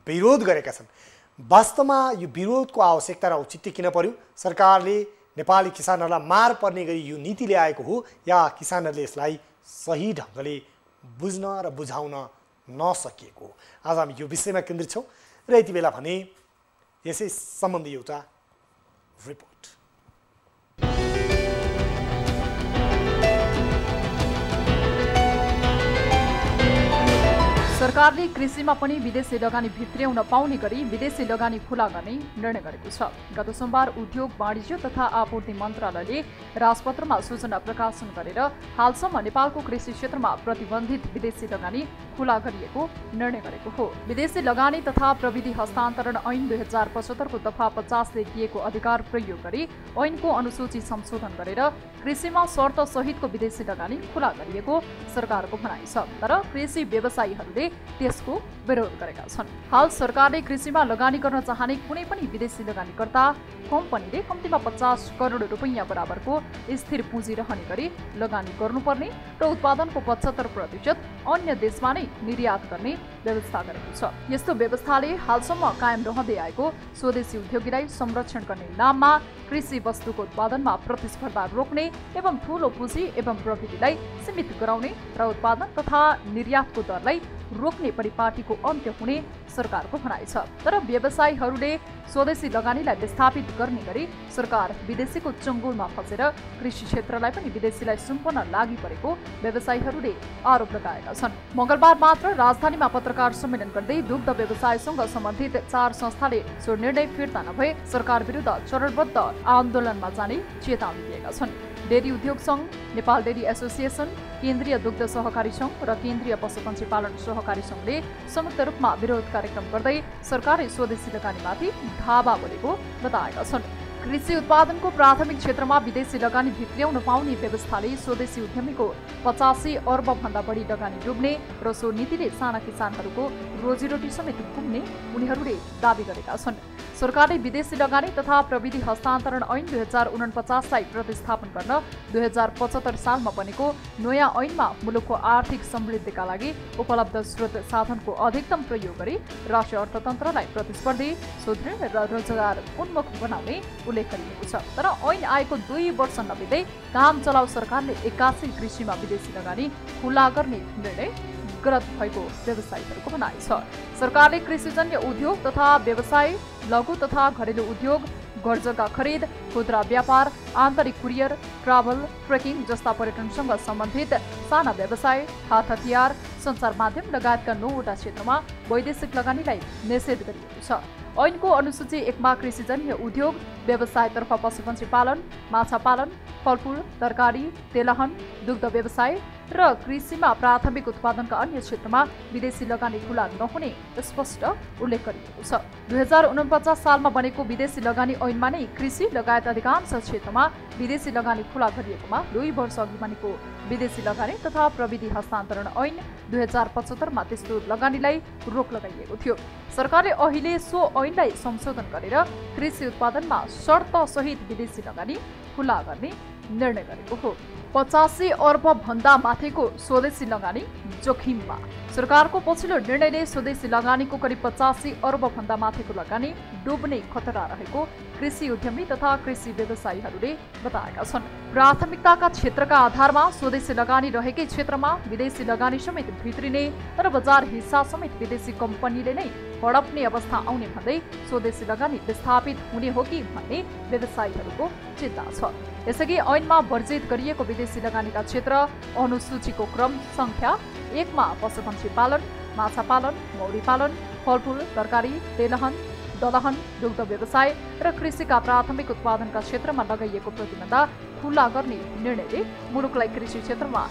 विरोध गरेका छन्। वास्तवमा यो विरोधको आवश्यकता र औचित्य किन पर्यो? सरकारले नेपाली किसानहरूलाई मार पर्ने गरी यो नीति ल्याएको हो या किसानहरूले यसलाई सही ढङ्गले बुझ्न र बुझाउन नसकिएको हो? आज हामी यो विषयमा केन्द्रित छौँ र यति बेला भने यसै सम्बन्धी एउटा रिपोर्ट। सरकारले कृषिमा पनि विदेशी लगानी भित्र्याउन पाउने गरी विदेशी लगानी खुला गर्ने निर्णय गरेको छ। गत सोमबार उद्योग, वाणिज्य तथा आपूर्ति मन्त्रालयले राजपत्रमा सूचना प्रकाशन गरेर हालसम्म नेपालको कृषि क्षेत्रमा प्रतिबन्धित विदेशी लगानी खुला गरिएको निर्णय गरेको हो। विदेशी लगानी तथा प्रविधि हस्तान्तरण ऐन 2075 को दफा 50 ले दिएको अधिकार प्रयोग गरी ऐनको अनुसूची संशोधन गरेर कृषिमा शर्त सहितको विदेशी लगानी खुला गरिएको सरकारको भनाइ छ। तर कृषि व्यवसायीहरूले त्यसको विरोध गरेका छन्। हाल सरकारले कृषिमा लगानी गर्न चाहने कुनै पनि विदेशी लगानीकर्ता कम्पनीले कम्तीमा 50 करोड रुपैयाँ बराबरको स्थिर पुँजी रहने गरी लगानी गर्नुपर्ने र उत्पादनको 75% अन्य देशमा नै निर्यात गर्ने व्यवस्था गरेको छ। यस्तो व्यवस्थाले हालसम्म कायम रहँदै आएको स्वदेशी उद्योगीलाई संरक्षण गर्ने नाममा कृषि वस्तुको उत्पादनमा प्रतिस्पर्धा रोक्ने एवं ठूलो पुँजी एवं प्रविधिलाई सीमित गराउने र उत्पादन तथा निर्यातको दरलाई रोक्ने परिपाटीको अन्त्य हुने सरकारको भनाइ छ। तर व्यवसायीहरूले स्वदेशी लगानीलाई विस्थापित गर्ने गरी सरकार विदेशीको चङ्गुलमा फसेर कृषि क्षेत्रलाई पनि विदेशीलाई सुम्पन लागि परेको व्यवसायीहरूले आरोप लगाएका छन्। मङ्गलबार मात्र राजधानीमा पत्रकार सम्मेलन गर्दै दुग्ध व्यवसायसँग सम्बन्धित 4 संस्थाले सो निर्णय फिर्ता नभए सरकार विरुद्ध चरणबद्ध आन्दोलनमा जाने चेतावनी दिएका छन्। डेरी उद्योग सङ्घ, नेपाल डेरी एसोसिएसन, केन्द्रीय दुग्ध सहकारी सङ्घ र केन्द्रीय पशुपन्छी पालन सहकारी सङ्घले संयुक्त रूपमा विरोध कार्यक्रम गर्दै सरकारले स्वदेशी लगानीमाथि धावा बोलेको बताएका छन्। कृषि उत्पादनको प्राथमिक क्षेत्रमा विदेशी लगानी भित्र्याउन पाउने व्यवस्थाले स्वदेशी उद्यमीको 85 अर्ब भन्दा बढी लगानी डुब्ने र सो नीतिले साना किसानहरूको रोजीरोटी समेत पुग्ने उनीहरूले दावी गरेका छन्। सरकारले विदेशी लगानी तथा प्रविधि हस्तान्तरण ऐन 2049 लाई प्रतिस्थापन गर्न 2075 सालमा बनेको नयाँ ऐनमा मुलुकको आर्थिक समृद्धिका लागि उपलब्ध स्रोत साधनको अधिकतम प्रयोग गरी राष्ट्रिय अर्थतन्त्रलाई प्रतिस्पर्धी, सुदृढ र रोजगार उन्मुख बनाउने उल्लेख गरिएको छ। तर ऐन आएको 2 वर्ष नबित्दै काम चलाउ सरकारले 81 कृषिमा विदेशी लगानी खुला गर्ने निर्णय गलत भएको व्यवसायीहरूको भनाइ छ। सरकारले कृषिजन्य उद्योग तथा व्यवसाय, लघु तथा घरेलु उद्योग, घर-जग्गा खरिद, खुद्रा व्यापार, आन्तरिक कुरियर, ट्राभल, ट्रेकिङ जस्ता पर्यटनसँग सम्बन्धित साना व्यवसाय, हात हतियार, सञ्चार माध्यम लगायतका 9 वटा क्षेत्रमा वैदेशिक लगानीलाई निषेध गरिएको छ। ऐनको अनुसूची 1 मा कृषिजन्य उद्योग, व्यवसायतर्फ पशुपन्छी पालन, माछा पालन, फलफुल, तरकारी, तेलहन, दुग्ध व्यवसाय र कृषिमा प्राथमिक उत्पादनका अन्य क्षेत्रमा विदेशी लगानी खुला नहुने स्पष्ट उल्लेख गरिएको छ। 2049 सालमा बनेको विदेशी लगानी ऐनमा नै कृषि लगायत अधिकांश क्षेत्रमा विदेशी लगानी खुला गरिएकोमा 2 वर्ष अघि बनेको विदेशी लगानी तथा प्रविधि हस्तान्तरण ऐन 2075 मा त्यस्तो लगानीलाई रोक लगाइएको थियो। सरकारले अहिले सो ऐनलाई संशोधन गरेर कृषि उत्पादनमा शर्त सहित विदेशी लगानी खुला गर्ने निर्णय गरेको हो। 85 अर्ब भन्दा माथिको स्वदेशी लगानी जोखिममा। सरकारको पछिल्लो निर्णयले स्वदेशी लगानीको करिब 85 अर्ब भन्दा माथिको लगानी डुब्ने खतरा रहेको कृषि उद्यमी तथा कृषि व्यवसायीहरूले बताएका छन्। प्राथमिकताका क्षेत्रका आधारमा स्वदेशी लगानी रहेकै क्षेत्रमा विदेशी लगानी समेत भित्रिने र बजार हिस्सा समेत विदेशी कम्पनीले नै हडप्ने अवस्था आउने भन्दै स्वदेशी लगानी विस्थापित हुने हो कि भन्ने व्यवसायीहरूको चिन्ता छ। यसअघि ऐनमा वर्जित गरिएको विदेशी लगानीका क्षेत्र अनुसूचीको क्रम संख्या 1 मा पशुपन्छी पालन, माछा पालन, मौरी पालन, फलफुल, तरकारी, तेलहन, दलहन, दुग्ध व्यवसाय र कृषिका प्राथमिक उत्पादनका क्षेत्रमा लगाइएको प्रतिबन्ध खुला गर्ने निर्णयले मुलुकलाई कृषि क्षेत्रमा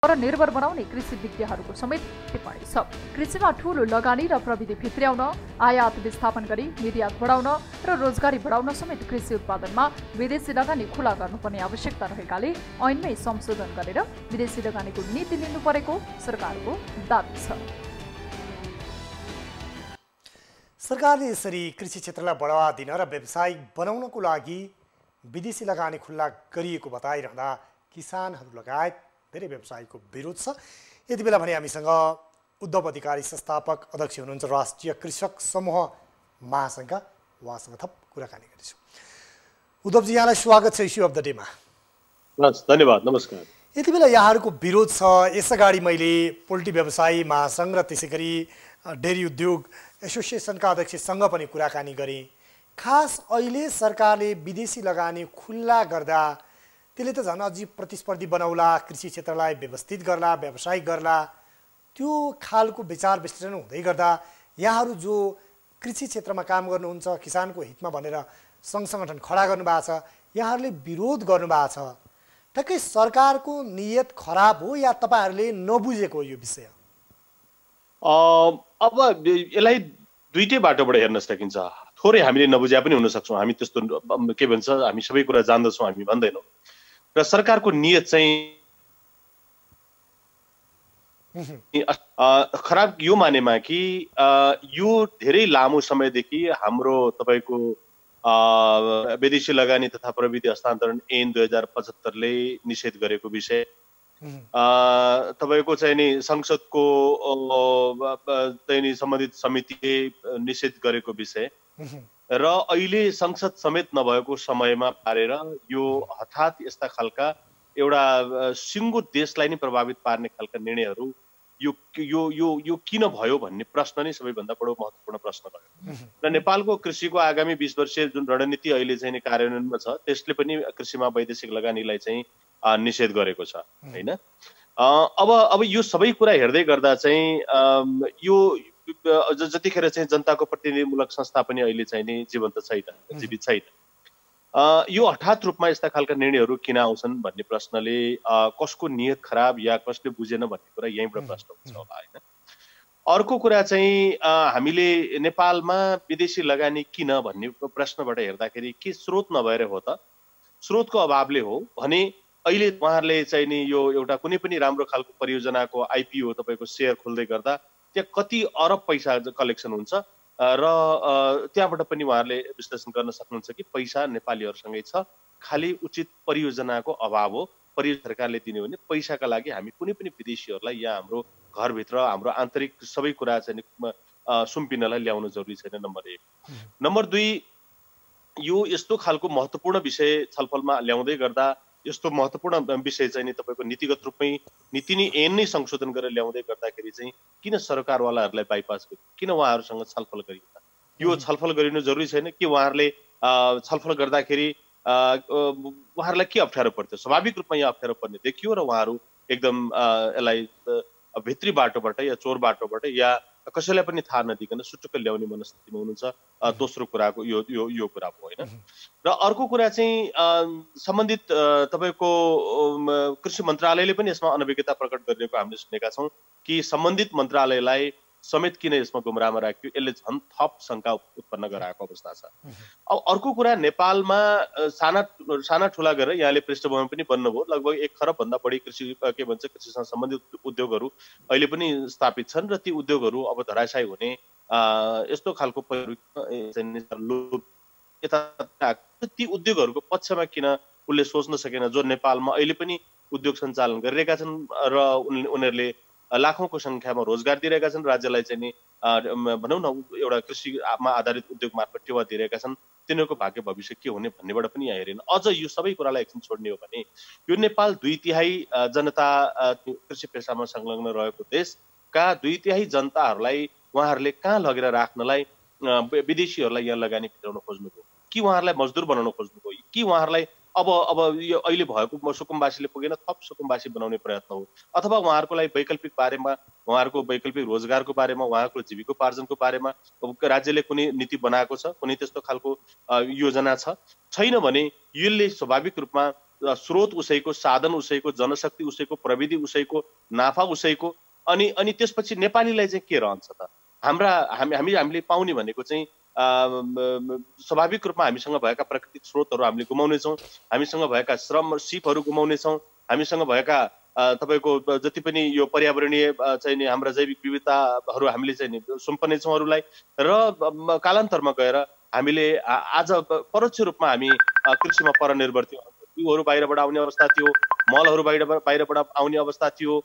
निर्भर बनाउने कृषि विज्ञहरूको समेत टिप्पणी छ। कृषिमा ठूलो लगानी र प्रविधि भित्र्याउन, आयात विस्थापन गरी निर्यात बढाउन र रोजगारी बढाउन समेत कृषि उत्पादनमा विदेशी लगानी खुला गर्नुपर्ने आवश्यकता रहेकाले ऐनमै संशोधन गरेर विदेशी लगानीको नीति लिनु परेको सरकारको दाबी छ। सरकारले यसरी कृषि क्षेत्रलाई बढावा दिन र व्यावसायिक बनाउनको लागि विदेशी लगानी खुल्ला गरिएको बताइरहँदा किसानहरू लगायत धेरै व्यवसायीको विरोध छ। यति बेला भने हामीसँग उद्धव अधिकारी संस्थापक अध्यक्ष हुनुहुन्छ राष्ट्रिय कृषक समूह महासङ्घका, उहाँसँग थप कुराकानी गर्छौँ। उद्धवजी, यहाँलाई स्वागत छ इस्यु अफ द डेमा। धन्यवाद, नमस्कार। यति बेला यहाँहरूको विरोध छ। यसअगाडि मैले पोल्ट्री व्यवसायी महासङ्घ र त्यसै गरी डेरी उद्योग एसोसिएसनका अध्यक्षसँग पनि कुराकानी गरेँ। खास अहिले सरकारले विदेशी लगानी खुल्ला गर्दा त्यसले त झन् अझै प्रतिस्पर्धी बनाउला, कृषि क्षेत्रलाई व्यवस्थित गर्ला, व्यावसायिक गर्ला, त्यो खालको विचार विश्लेषण हुँदै गर्दा यहाँहरू जो कृषि क्षेत्रमा काम गर्नुहुन्छ, किसानको हितमा भनेर सङ्घ सङ्गठन खडा गर्नुभएको छ, यहाँहरूले विरोध गर्नुभएको छ। ठ्याक्कै सरकारको नियत खराब हो या तपाईँहरूले नबुझेको यो विषय? अब यसलाई दुईटै बाटोबाट हेर्न सकिन्छ। थोरै हामीले नबुझे पनि हुन सक्छौँ, हामी त्यस्तो के भन्छ हामी सबै कुरा जान्दछौँ हामी भन्दैनौँ। र सरकारको नियत चाहिँ खराब यो मानेमा कि यो धेरै लामो समयदेखि हाम्रो तपाईँको विदेशी लगानी तथा प्रविधि हस्तान्तरण ऐन 2075ले निषेध गरेको विषय, तपाईँको चाहिँ नि संसदको चाहिँ नि सम्बन्धित समितिले निषेध गरेको विषय र अहिले संसद समेत नभएको समयमा पारेर यो हठात यस्ता खालका एउटा सिङ्गो देशलाई नै प्रभावित पार्ने खालका निर्णयहरू यो यो यो यो किन भयो भन्ने प्रश्न नै सबैभन्दा बडो महत्त्वपूर्ण प्रश्न भयो। र नेपालको कृषिको आगामी 20 वर्षीय जुन रणनीति अहिले चाहिँ कार्यान्वयनमा छ त्यसले पनि कृषिमा वैदेशिक लगानीलाई चाहिँ निषेध गरेको छ हैन। अब यो सबै कुरा हेर्दै गर्दा चाहिँ यो जतिखेर चाहिँ जनताको प्रतिनिधिमूलक संस्था पनि अहिले चाहिँ नि जीवन्त छैन, जीवित छैन, यो हठात रूपमा यस्ता खालका निर्णयहरू किन आउँछन् भन्ने प्रश्नले कसको नियत खराब या कसले बुझेन भन्ने कुरा यहीँबाट प्रश्न हुन्छ होला हैन। अर्को कुरा चाहिँ हामीले नेपालमा विदेशी लगानी किन भन्ने प्रश्नबाट हेर्दाखेरि के स्रोत नभएर हो त? स्रोतको अभावले हो भने अहिले उहाँहरूले चाहिँ नि यो एउटा कुनै पनि राम्रो खालको परियोजनाको आइपिओ तपाईँको सेयर खोल्दै गर्दा त्यहाँ कति अरब पैसा कलेक्सन हुन्छ र त्यहाँबाट पनि उहाँहरूले विश्लेषण गर्न सक्नुहुन्छ कि पैसा नेपालीहरूसँगै छ, खालि उचित परियोजनाको अभाव हो। परियोजना सरकारले दिने भने पैसाका लागि हामी कुनै पनि विदेशीहरूलाई यहाँ हाम्रो घरभित्र हाम्रो आन्तरिक सबै कुरा चाहिँ सुम्पिनलाई ल्याउनु जरुरी छैन, नम्बर 1। नम्बर 2, यो यस्तो खालको महत्त्वपूर्ण विषय छलफलमा ल्याउँदै गर्दा यस्तो महत्त्वपूर्ण विषय चाहिँ नि तपाईँको नीतिगत रूपमै नीति नै ऐन नै संशोधन गरेर ल्याउँदै गर्दाखेरि चाहिँ किन सरकारवालाहरूलाई बाइपास गर्यो, किन उहाँहरूसँग छलफल गरिन्छ? यो छलफल गरिनु जरुरी छैन कि उहाँहरूले छलफल गर्दाखेरि उहाँहरूलाई के अप्ठ्यारो पर्थ्यो? स्वाभाविक रूपमा यहाँ अप्ठ्यारो पर्ने देखियो र उहाँहरू एकदम यसलाई भित्री बाटोबाट या चोर बाटोबाट या कसैलाई पनि थाहा नदिकन सुटुक्क ल्याउने मनस्थितिमा हुनुहुन्छ। दोस्रो कुराको यो कुरा हो होइन। र अर्को कुरा चाहिँ सम्बन्धित तपाईँको कृषि मन्त्रालयले पनि यसमा अनभिज्ञता प्रकट गरिरहेको हामीले सुनेका छौँ कि सम्बन्धित मन्त्रालयलाई समेत किन यसमा गुमराहमा राख्यो, यसले झन् थप शङ्का उत्पन्न गराएको अवस्था छ। अब अर्को कुरा, नेपालमा साना ठुला गरेर यहाँले पृष्ठभूमि पनि बन्नुभयो, लगभग 1 खरबभन्दा बढी कृषिसँग सम्बन्धित उद्योगहरू अहिले पनि स्थापित छन् र ती उद्योगहरू अब धराशायी हुने यस्तो खालको ती उद्योगहरूको पक्षमा किन उसले सोच्न सकेन जो नेपालमा अहिले पनि उद्योग सञ्चालन गरिरहेका छन् र उनीहरूले लाखौंको संख्यामा रोजगार दिइरहेका छन्, राज्यलाई चाहिँ नि भनौँ न एउटा कृषिमा आधारित उद्योग मार्फत टेवा दिइरहेका छन्, तिनीहरूको भाग्य भविष्य के हुने भन्नेबाट पनि यहाँ हेरेन। अझ यो सबै कुरालाई एकछिन छोड्ने हो भने यो नेपाल 2/3 जनता कृषि पेसामा संलग्न रहेको देशका 2/3 जनताहरूलाई उहाँहरूले कहाँ लगेर राख्नलाई विदेशीहरूलाई यहाँ लगानी भित्राउन खोज्नुभयो कि उहाँहरूलाई मजदुर बनाउन खोज्नुभयो कि उहाँहरूलाई अब यो अहिले भएको सुकुम्बासीले पुगेन थप सुकुम्बासी बनाउने प्रयत्न हो, अथवा उहाँहरूको लागि वैकल्पिक बारेमा उहाँहरूको वैकल्पिक रोजगारको बारेमा उहाँहरूको जीविकोपार्जनको बारेमा राज्यले कुनै नीति बनाएको छ, कुनै त्यस्तो खालको योजना छैन भने यसले स्वाभाविक रूपमा स्रोत उसैको, साधन उसैको, जनशक्ति उसैको, प्रविधि उसैको, नाफा उसैको, अनि त्यसपछि नेपालीलाई चाहिँ के रहन्छ त? हामीले पाउने भनेको चाहिँ स्वाभाविक रूपमा हामीसँग भएका प्राकृतिक स्रोतहरू हामीले गुमाउनेछौँ, हामीसँग भएका श्रम सिपहरू गुमाउनेछौँ, हामीसँग भएका तपाईँको जति पनि यो पर्यावरणीय चाहिँ नि हाम्रा जैविक विविधताहरू हामीले चाहिँ नि सुम्पने छौँ अरूलाई र कालान्तरमा गएर हामीले आज परोक्ष रूपमा हामी कृषिमा परनिर्भर थियौँ। बिउहरू बाहिरबाट आउने अवस्था थियो, मलहरू बाहिरबाट आउने अवस्था थियो,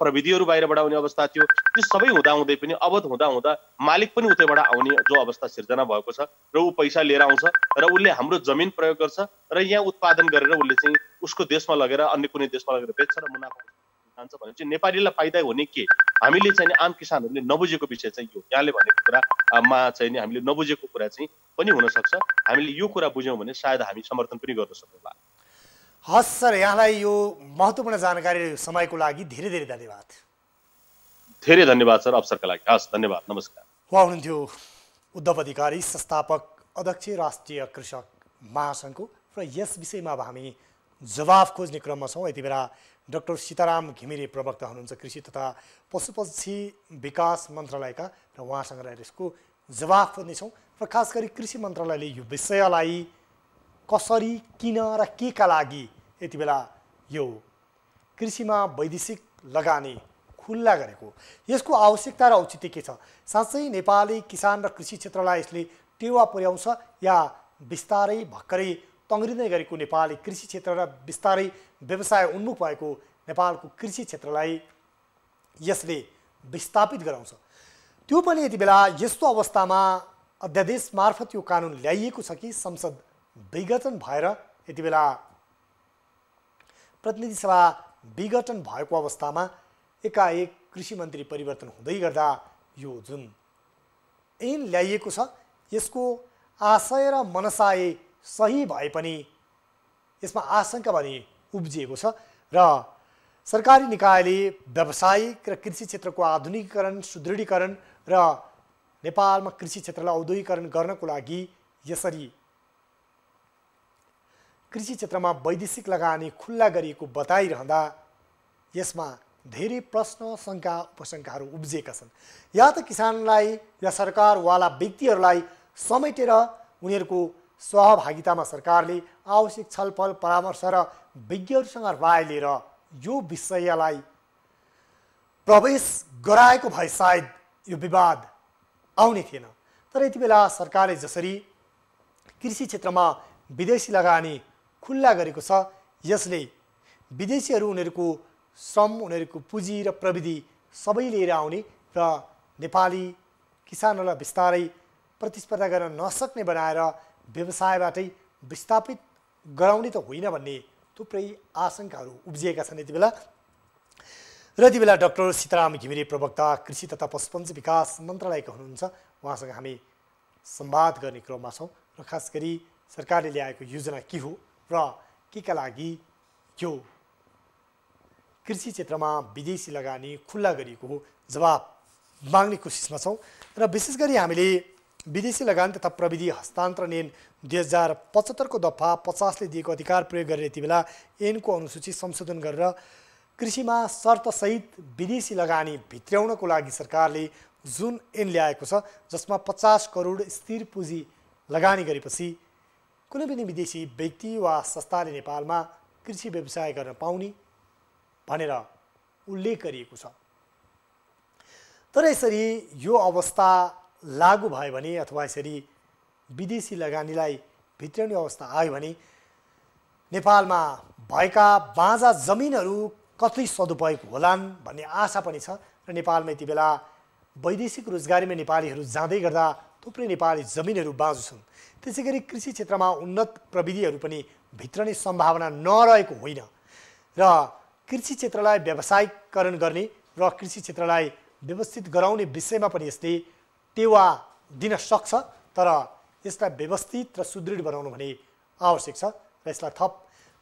प्रविधिहरू बाहिरबाट आउने अवस्था थियो। त्यो सबै हुँदाहुँदै पनि अवध हुँदा मालिक पनि उतैबाट आउने जो अवस्था सिर्जना भएको छ र ऊ पैसा लिएर आउँछ र उसले हाम्रो जमिन प्रयोग गर्छ र यहाँ उत्पादन गरेर उसले चाहिँ उसको देशमा लगेर अन्य कुनै देशमा लगेर बेच्छ र मुनाफा जान्छ भने चाहिँ नेपालीलाई फाइदा हुने के? हामीले चाहिँ आम किसानहरूले नबुझेको विषय चाहिँ यो यहाँले भनेको कुरामा चाहिँ नि हामीले नबुझेको कुरा चाहिँ पनि हुनसक्छ। हामीले यो कुरा बुझ्यौँ भने सायद हामी समर्थन पनि गर्न सक्छौँ। हस् सर, यहाँलाई यो महत्त्वपूर्ण जानकारी समयको लागि धेरै धेरै धन्यवाद। धेरै धन्यवाद सर अवसरका लागि। हस्, धन्यवाद, नमस्कार। उहाँ हुनुहुन्थ्यो उद्धव अधिकारी, संस्थापक अध्यक्ष राष्ट्रिय कृषक महासङ्घको। र यस विषयमा अब हामी जवाफ खोज्ने क्रममा छौँ। यति बेला डाक्टर सीताराम घिमिरे प्रवक्ता हुनुहुन्छ कृषि तथा पशुपक्षी विकास मन्त्रालयका, र उहाँसँग रहेर यसको जवाफ खोज्नेछौँ। र खास गरी कृषि मन्त्रालयले यो विषयलाई कसरी, किन र के का लागि यति बेला यो कृषिमा वैदेशिक लगानी खुल्ला गरेको, यसको आवश्यकता र औचित्य के छ? साँच्चै नेपाली किसान र कृषि क्षेत्रलाई यसले टेवा पुर्याउँछ या बिस्तारै भर्खरै तङ्ग्रिँदै गरेको नेपाली कृषि क्षेत्र र बिस्तारै व्यवसाय उन्मुख भएको नेपालको कृषि क्षेत्रलाई यसले विस्थापित गराउँछ? त्यो पनि यति बेला यस्तो अवस्थामा अध्यादेश मार्फत यो कानुन ल्याइएको छ कि संसद विघटन भएर यति बेला प्रतिनिधि सभा विघटन भएको अवस्थामा एकाएक कृषि मन्त्री परिवर्तन हुँदै गर्दा यो जुन ऐन ल्याइएको छ यसको आशय र मनसाय सही भए पनि यसमा आशंका पनि उब्जिएको छ र सरकारी निकायले व्यावसायिक र कृषि क्षेत्रको आधुनिकीकरण, सुदृढीकरण र नेपालमा कृषि क्षेत्रलाई औद्योगिकरण गर्नको लागि यसरी कृषि क्षेत्रमा वैदेशिक लगानी खुल्ला गरिएको बताइरहँदा यसमा धेरै प्रश्न, शङ्का, उपशङ्काहरू उब्जिएका छन्। या त किसानलाई या सरकारवाला व्यक्तिहरूलाई समेटेर उनीहरूको सहभागितामा सरकारले आवश्यक छलफल, परामर्श र विज्ञहरूसँग राय लिएर यो विषयलाई प्रवेश गराएको भए सायद यो विवाद आउने थिएन। तर यति बेला सरकारले जसरी कृषि क्षेत्रमा विदेशी लगानी खुल्ला गरेको छ यसले विदेशीहरू उनीहरूको श्रम, उनीहरूको पुँजी र प्रविधि सबै लिएर आउने र नेपाली किसानहरूलाई बिस्तारै प्रतिस्पर्धा गर्न नसक्ने बनाएर व्यवसायबाटै विस्थापित गराउने त होइन भन्ने थुप्रै आशंकाहरू उब्जिएका छन् यति बेला। र यति बेला डाक्टर सीताराम घिमिरे प्रवक्ता कृषि तथा पशुपक्षी विकास मन्त्रालयका हुनुहुन्छ। उहाँसँग हामी संवाद गर्ने क्रममा छौँ र खास गरी सरकारले ल्याएको योजना के हो र के का लागि यो कृषि क्षेत्रमा विदेशी लगानी खुल्ला गरिएको हो जवाब माग्ने कोसिसमा छौँ। र विशेष गरी हामीले विदेशी लगानी तथा प्रविधि हस्तान्तरण ऐन 2075 को दफा 50ले दिएको अधिकार प्रयोग गरेर यति बेला ऐनको अनुसूची संशोधन गरेर कृषिमा शर्तसहित विदेशी लगानी भित्र्याउनको लागि सरकारले जुन ऐन ल्याएको छ जसमा 50 करोड स्थिर पुँजी लगानी गरेपछि कुनै पनि विदेशी व्यक्ति वा संस्थाले नेपालमा कृषि व्यवसाय गर्न पाउने भनेर उल्लेख गरिएको छ। तर यसरी यो अवस्था लागू भयो भने अथवा यसरी विदेशी लगानीलाई भित्र्याउने अवस्था आयो भने नेपालमा भएका बाँझा जमिनहरू कति सदुपयोग होलान् भन्ने आशा पनि छ र नेपालमा यति बेला वैदेशिक रोजगारीमा नेपालीहरू जाँदै गर्दा थुप्रै नेपाली जमिनहरू बाँझो छन्। त्यसै गरी कृषि क्षेत्रमा उन्नत प्रविधिहरू पनि भित्रने सम्भावना नरहेको होइन र कृषि क्षेत्रलाई व्यावसायिकरण गर्ने र कृषि क्षेत्रलाई व्यवस्थित गराउने विषयमा पनि यसले टेवा दिन सक्छ। तर यसलाई व्यवस्थित र सुदृढ बनाउनु भने आवश्यक छ र यसलाई थप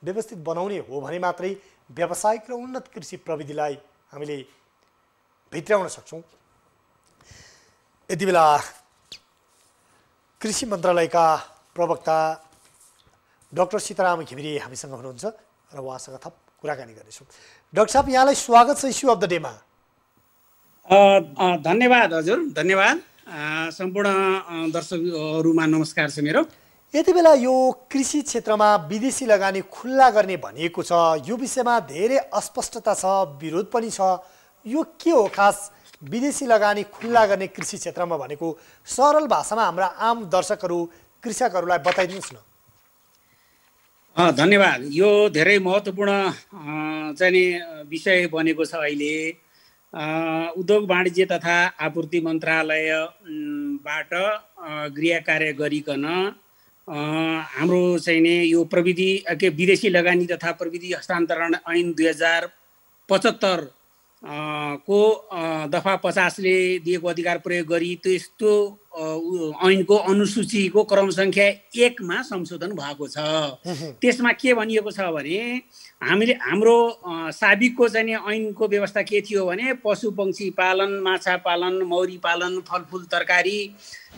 व्यवस्थित बनाउने हो भने मात्रै व्यावसायिक र उन्नत कृषि प्रविधिलाई हामीले भित्र्याउन सक्छौँ। यति बेला कृषि मन्त्रालयका प्रवक्ता डाक्टर सीताराम घिमिरे हामीसँग हुनुहुन्छ र उहाँसँग थप कुराकानी गर्नेछौँ। डाक्टर साहब, यहाँलाई स्वागत छ इस्यु अफ द डेमा। धन्यवाद हजुर, धन्यवाद। सम्पूर्ण दर्शकहरूमा नमस्कार छ मेरो। यति बेला यो कृषि क्षेत्रमा विदेशी लगानी खुल्ला गर्ने भनिएको छ, यो विषयमा धेरै अस्पष्टता छ, विरोध पनि छ। यो के हो खास विदेशी लगानी खुल्ला गर्ने कृषि क्षेत्रमा भनेको? सरल भाषामा हाम्रा आम दर्शकहरू कृषकहरूलाई बताइदिनुहोस् न। धन्यवाद। यो धेरै महत्त्वपूर्ण चाहिँ विषय बनेको छ। अहिले उद्योग वाणिज्य तथा आपूर्ति मन्त्रालयबाट गृह कार्य गरिकन हाम्रो चाहिँ नि यो प्रविधि विदेशी लगानी तथा प्रविधि हस्तान्तरण ऐन 2075 को दफा 50 ले दिएको अधिकार प्रयोग गरी त्यस्तो ऐनको अनुसूचीको क्रम संख्या 1 मा संशोधन भएको छ। त्यसमा के भनिएको छ भने हाम्रो साबिकको चाहिँ ऐनको व्यवस्था के थियो भने पशु पक्षी पालन, माछा पालन, मौरी पालन, फलफुल तरकारी,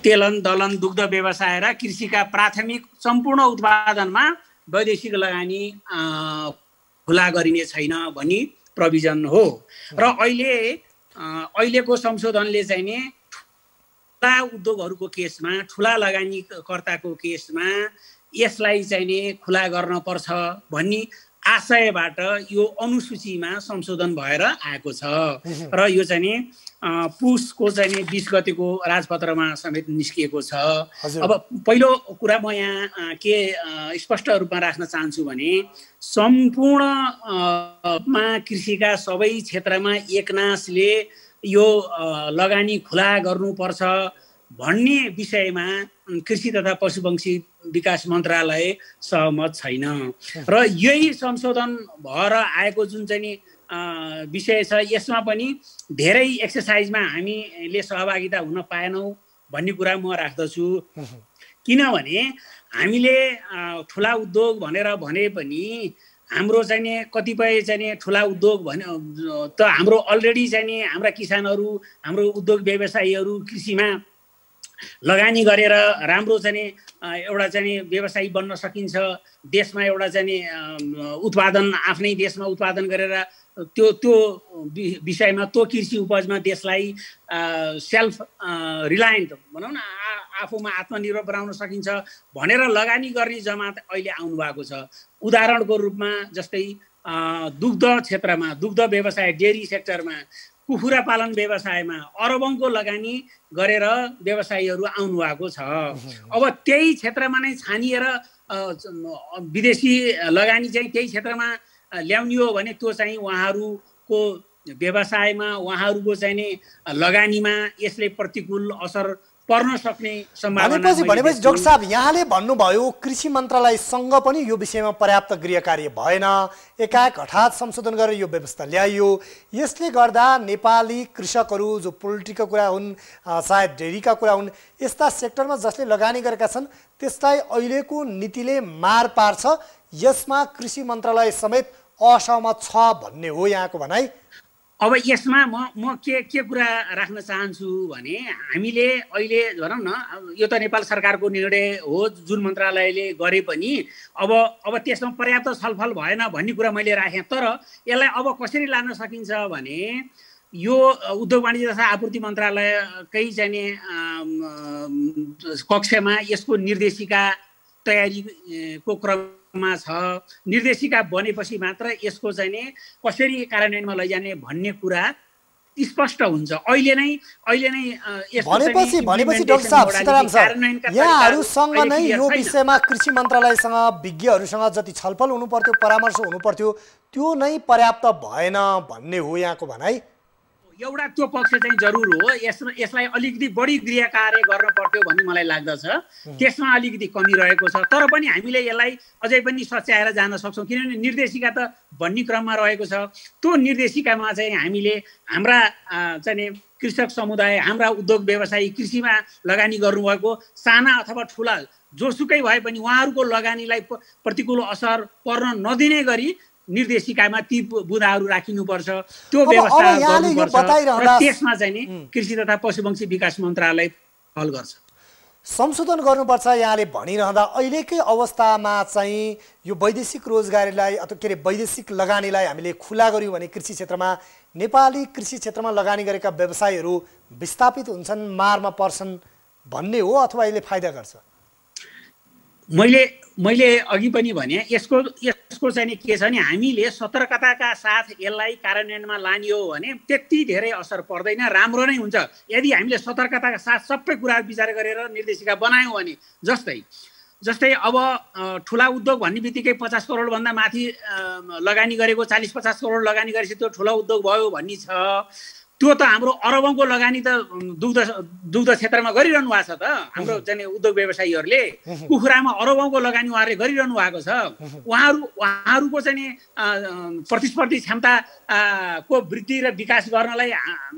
तेलन दलन, दुग्ध व्यवसाय र कृषिका प्राथमिक सम्पूर्ण उत्पादनमा वैदेशिक लगानी खुला गरिने छैन भनी प्रोभिजन हो। र अहिलेको संशोधनले चाहिँ नि ठुला उद्योगहरूको केसमा, ठुला लगानीकर्ताको केसमा यसलाई चाहिँ नि खुला गर्न पर्छ भन्ने आशयबाट यो अनुसूचीमा संशोधन भएर आएको छ। र यो चाहिँ नि पुसको चाहिँ नि 20 गतेको राजपत्रमा समेत निस्किएको छ। अब पहिलो कुरा म यहाँ के स्पष्ट रूपमा राख्न चाहन्छु भने सम्पूर्णमा कृषिका सबै क्षेत्रमा एकनासले यो लगानी खुला गर्नुपर्छ भन्ने विषयमा कृषि तथा पशुपक्षी विकास मन्त्रालय सहमत छैन। र यही संशोधन भएर आएको जुन चाहिँ नि विषय छ यसमा पनि धेरै एक्सर्साइजमा हामीले सहभागिता हुन पाएनौँ भन्ने कुरा म राख्दछु। किनभने हामीले ठुला उद्योग भनेर भने पनि हाम्रो चाहिँ नि कतिपय चाहिँ नि ठुला उद्योग त हाम्रो अलरेडी चाहिँ नि हाम्रा किसानहरू, हाम्रो उद्योग व्यवसायीहरू कृषिमा लगानी गरेर राम्रो चाहिँ एउटा चाहिँ व्यवसायी बन्न सकिन्छ। देशमा एउटा चाहिँ उत्पादन आफ्नै देशमा उत्पादन गरेर त्यो विषयमा त्यो कृषि उपजमा देशलाई सेल्फ रिलायन्ट भनौँ न, आफूमा आत्मनिर्भर बनाउन सकिन्छ भनेर लगानी गर्ने जमात अहिले आउनु भएको छ। उदाहरणको रूपमा जस्तै दुग्ध क्षेत्रमा, दुग्ध व्यवसाय, डेयरी सेक्टरमा, कुखुरा पालन व्यवसायमा अरबौंको लगानी गरेर व्यवसायीहरू आउनु भएको छ। अब त्यही क्षेत्रमा नै छानिएर विदेशी लगानी चाहिँ त्यही क्षेत्रमा ल्याउने हो भने त्यो चाहिँ उहाँहरूको व्यवसायमा, उहाँहरूको चाहिँ नि लगानीमा यसले प्रतिकूल असर पर्न सक्ने सम्भावना। भनेपछि डाक्टर साहब यहाँले भन्नुभयो कृषि मन्त्रालयसँग पनि यो विषयमा पर्याप्त गृह कार्य भएन, एकाएक हठात संशोधन गरेर यो व्यवस्था ल्याइयो। यसले गर्दा नेपाली कृषकहरू जो पोल्ट्रीका कुरा हुन्, सायद डेरीका कुरा हुन्, यस्ता सेक्टरमा जसले लगानी गरेका छन् त्यसलाई अहिलेको नीतिले मार पार्छ, यसमा कृषि मन्त्रालय समेत असहमत छ भन्ने हो यहाँको भनाइ। अब यसमा म के कुरा राख्न चाहन्छु भने हामीले अहिले भनौँ न यो त नेपाल सरकारको निर्णय हो जुन मन्त्रालयले गरे पनि अब त्यसमा पर्याप्त छलफल भएन भन्ने कुरा मैले राखेँ। तर यसलाई अब कसरी लान सकिन्छ भने यो उद्योग वाणिज्य तथा आपूर्ति मन्त्रालयकै चाहिँ कक्षमा यसको निर्देशिका तयारीको क्रममा छ। निर्देशिका बनेपछि मात्र यसको चाहिँ नि कसरी कार्यान्वयनमा लैजाने भन्ने कुरा स्पष्ट हुन्छ। अहिले नै भनेपछि डाक्टर साहब सीताराम सर यहाँहरूसँग नै यो विषयमा कृषि मन्त्रालयसँग विज्ञहरूसँग जति छलफल हुनु पर्थ्यो, परामर्श हुनु पर्थ्यो, त्यो नै पर्याप्त भएन भन्ने हो यहाँको भनाइ। एउटा त्यो पक्ष चाहिँ जरुर हो। यसलाई अलिकति बढी गृह कार्य गर्न पर्थ्यो भन्ने मलाई लाग्दछ। त्यसमा अलिकति कमी रहेको छ। तर पनि हामीले यसलाई अझै पनि सच्याएर जान सक्छौँ किनभने निर्देशिका त भन्ने क्रममा रहेको छ। त्यो निर्देशिकामा चाहिँ हामीले हाम्रा चाहिँ कृषक समुदाय, हाम्रा उद्योग व्यवसायी, कृषिमा लगानी गर्नुभएको साना अथवा ठुला जोसुकै भए पनि उहाँहरूको लगानीलाई प्रतिकूल असर पर्न नदिने गरी निर्देशिकामा ती बुँदाहरू राखिनुपर्छ, त्यो व्यवस्था गर्नुपर्छ। र त्यसमा चाहिँ नि कृषि तथा पशुपक्षी विकास मन्त्रालय पहल गर्छ, संशोधन गर्नुपर्छ यहाँले भनिरहँदा अहिलेकै अवस्थामा चाहिँ यो वैदेशिक रोजगारीलाई अथवा के अरे वैदेशिक लगानीलाई हामीले खुला गर्यौँ भने कृषि क्षेत्रमा नेपाली कृषि क्षेत्रमा लगानी गरेका व्यवसायीहरू विस्थापित हुन्छन्, मारमा पर्छन् भन्ने हो अथवा यसले फाइदा गर्छ? मैले अघि पनि भने यसको चाहिँ के छ भने हामीले सतर्कताका साथ यसलाई कार्यान्वयनमा लाने हो भने त्यति धेरै असर पर्दैन, राम्रो नै हुन्छ। यदि हामीले सतर्कताका साथ सबै कुरा विचार गरेर निर्देशिका बनायौँ भने जस्तै अब ठुला उद्योग भन्ने बित्तिकै 50 करोडभन्दा माथि लगानी गरेको 40-50 करोड लगानी गरेपछि त्यो ठुला उद्योग भयो भन्ने छ। त्यो त हाम्रो अरबौँको लगानी त दुग्ध क्षेत्रमा गरिरहनु भएको छ त हाम्रो चाहिँ उद्योग व्यवसायीहरूले। कुखुरामा अरबौँको लगानी उहाँहरूले गरिरहनु भएको छ। उहाँहरूको चाहिँ प्रतिस्पर्धी क्षमताको वृद्धि र विकास गर्नलाई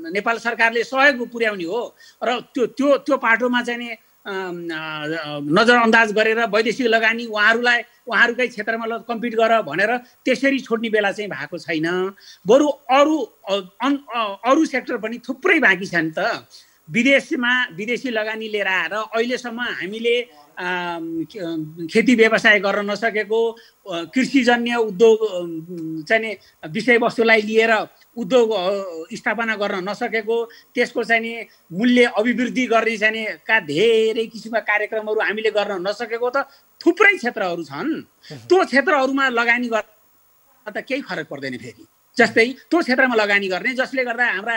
नेपाल सरकारले सहयोग पुर्याउने हो र त्यो पाटोमा चाहिँ नजरअन्दाज गरेर वैदेशिक लगानी उहाँहरूकै क्षेत्रमा कम्पिट गर भनेर त्यसरी छोड्ने बेला चाहिँ भएको छैन। बरु अरू सेक्टर पनि थुप्रै बाँकी छ नि त। विदेशी लगानी लिएर आएर अहिलेसम्म हामीले खेती व्यवसाय गर्न नसकेको, कृषिजन्य उद्योग चाहिँ विषयवस्तुलाई लिएर उद्योग स्थापना गर्न नसकेको, त्यसको चाहिँ मूल्य अभिवृद्धि गर्ने चाहिँ धेरै किसिमका कार्यक्रमहरू हामीले गर्न नसकेको त थुप्रै क्षेत्रहरू छन्। त्यो क्षेत्रहरूमा लगानी गर्दा त केही फरक पर्दैन। फेरि जस्तै त्यो क्षेत्रमा लगानी गर्ने जसले गर्दा हाम्रा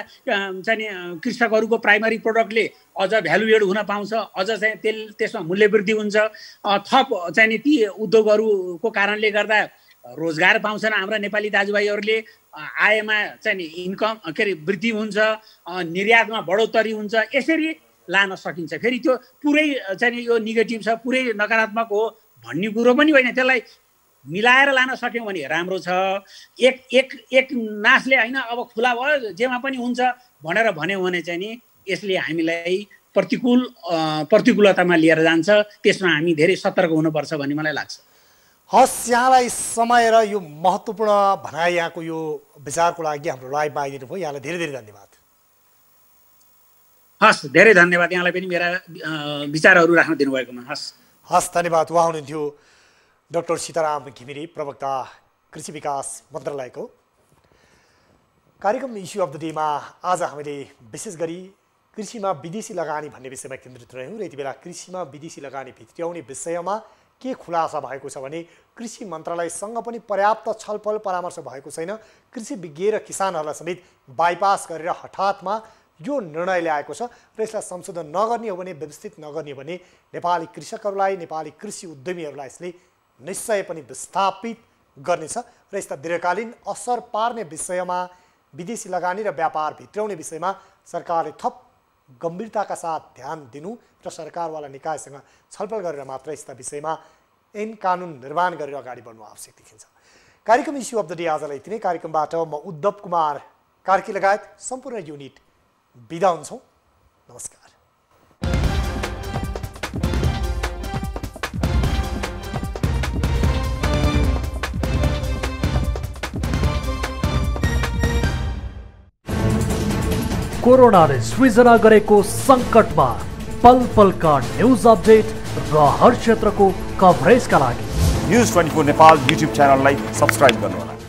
चाहिँ कृषकहरूको प्राइमरी प्रोडक्टले अझ भ्यालु एड हुन पाउँछ, अझ चाहिँ त्यसमा मूल्य वृद्धि हुन्छ। थप चाहिँ ती उद्योगहरूको कारणले गर्दा रोजगार पाउँछन् हाम्रा नेपाली दाजुभाइहरूले, आयमा चाहिँ इन्कम वृद्धि हुन्छ, निर्यातमा बढोत्तरी हुन्छ। यसरी लान सकिन्छ। फेरि त्यो पुरै चाहिँ यो नेगेटिभ छ, पुरै नकारात्मक हो भन्ने कुरो पनि होइन। त्यसलाई मिलाएर लान सक्यौँ भने राम्रो छ। एक नासले होइन अब खुला भयो जेमा पनि हुन्छ भनेर भन्यो भने चाहिँ नि यसले हामीलाई प्रतिकूलतामा लिएर जान्छ। त्यसमा हामी धेरै सतर्क हुनुपर्छ भन्ने मलाई लाग्छ। हस्, यहाँलाई समय र यो महत्त्वपूर्ण भनाइ यहाँको यो विचारको लागि हाम्रो लाइभमा आइदिनु भयो। यहाँलाई धेरै धेरै धन्यवाद। हस्, धेरै धन्यवाद यहाँलाई पनि मेरा विचारहरू राख्न दिनुभएकोमा। हस् धन्यवाद। उहाँ हुनुहुन्थ्यो डाक्टर सीताराम घिमिरे, प्रवक्ता कृषि विकास मन्त्रालयको। कार्यक्रम इस्यु अफ द डेमा आज हामीले विशेष गरी कृषिमा विदेशी लगानी भन्ने विषयमा केन्द्रित रह्यौँ र यति बेला कृषिमा विदेशी लगानी भित्र्याउने विषयमा के खुलासा भएको छ भने कृषि मन्त्रालयसँग पनि पर्याप्त छलफल परामर्श भएको छैन। कृषि विज्ञ र किसानहरूलाई समेत बाइपास गरेर हठातमा यो निर्णय ल्याएको छ र यसलाई संशोधन नगर्ने हो भने, व्यवस्थित नगर्ने हो भने नेपाली कृषकहरूलाई, नेपाली कृषि उद्यमीहरूलाई यसले निश्चय पनि विस्थापित गर्नेछ र यस्ता दीर्घकालीन असर पार्ने विषयमा, विदेशी लगानी र व्यापार भित्र्याउने विषयमा सरकारले थप गम्भीरताका साथ ध्यान दिनु र सरकारवाला निकायसँग छलफल गरेर मात्र यस्ता विषयमा ऐन कानुन निर्माण गरेर अगाडि बढ्नु आवश्यक देखिन्छ। कार्यक्रम इस्यु अफ द डे आजलाई यति नै। कार्यक्रमबाट म उद्धव कुमार कार्की लगायत सम्पूर्ण युनिट बिदा हुन्छौँ। नमस्कार। कोरोनाले सृजना गरेको सङ्कटमा पल पलका न्युज अपडेट र हर क्षेत्रको कभरेजका लागि न्युज 24 नेपाल युट्युब च्यानललाई सब्स्क्राइब गर्नुहोला।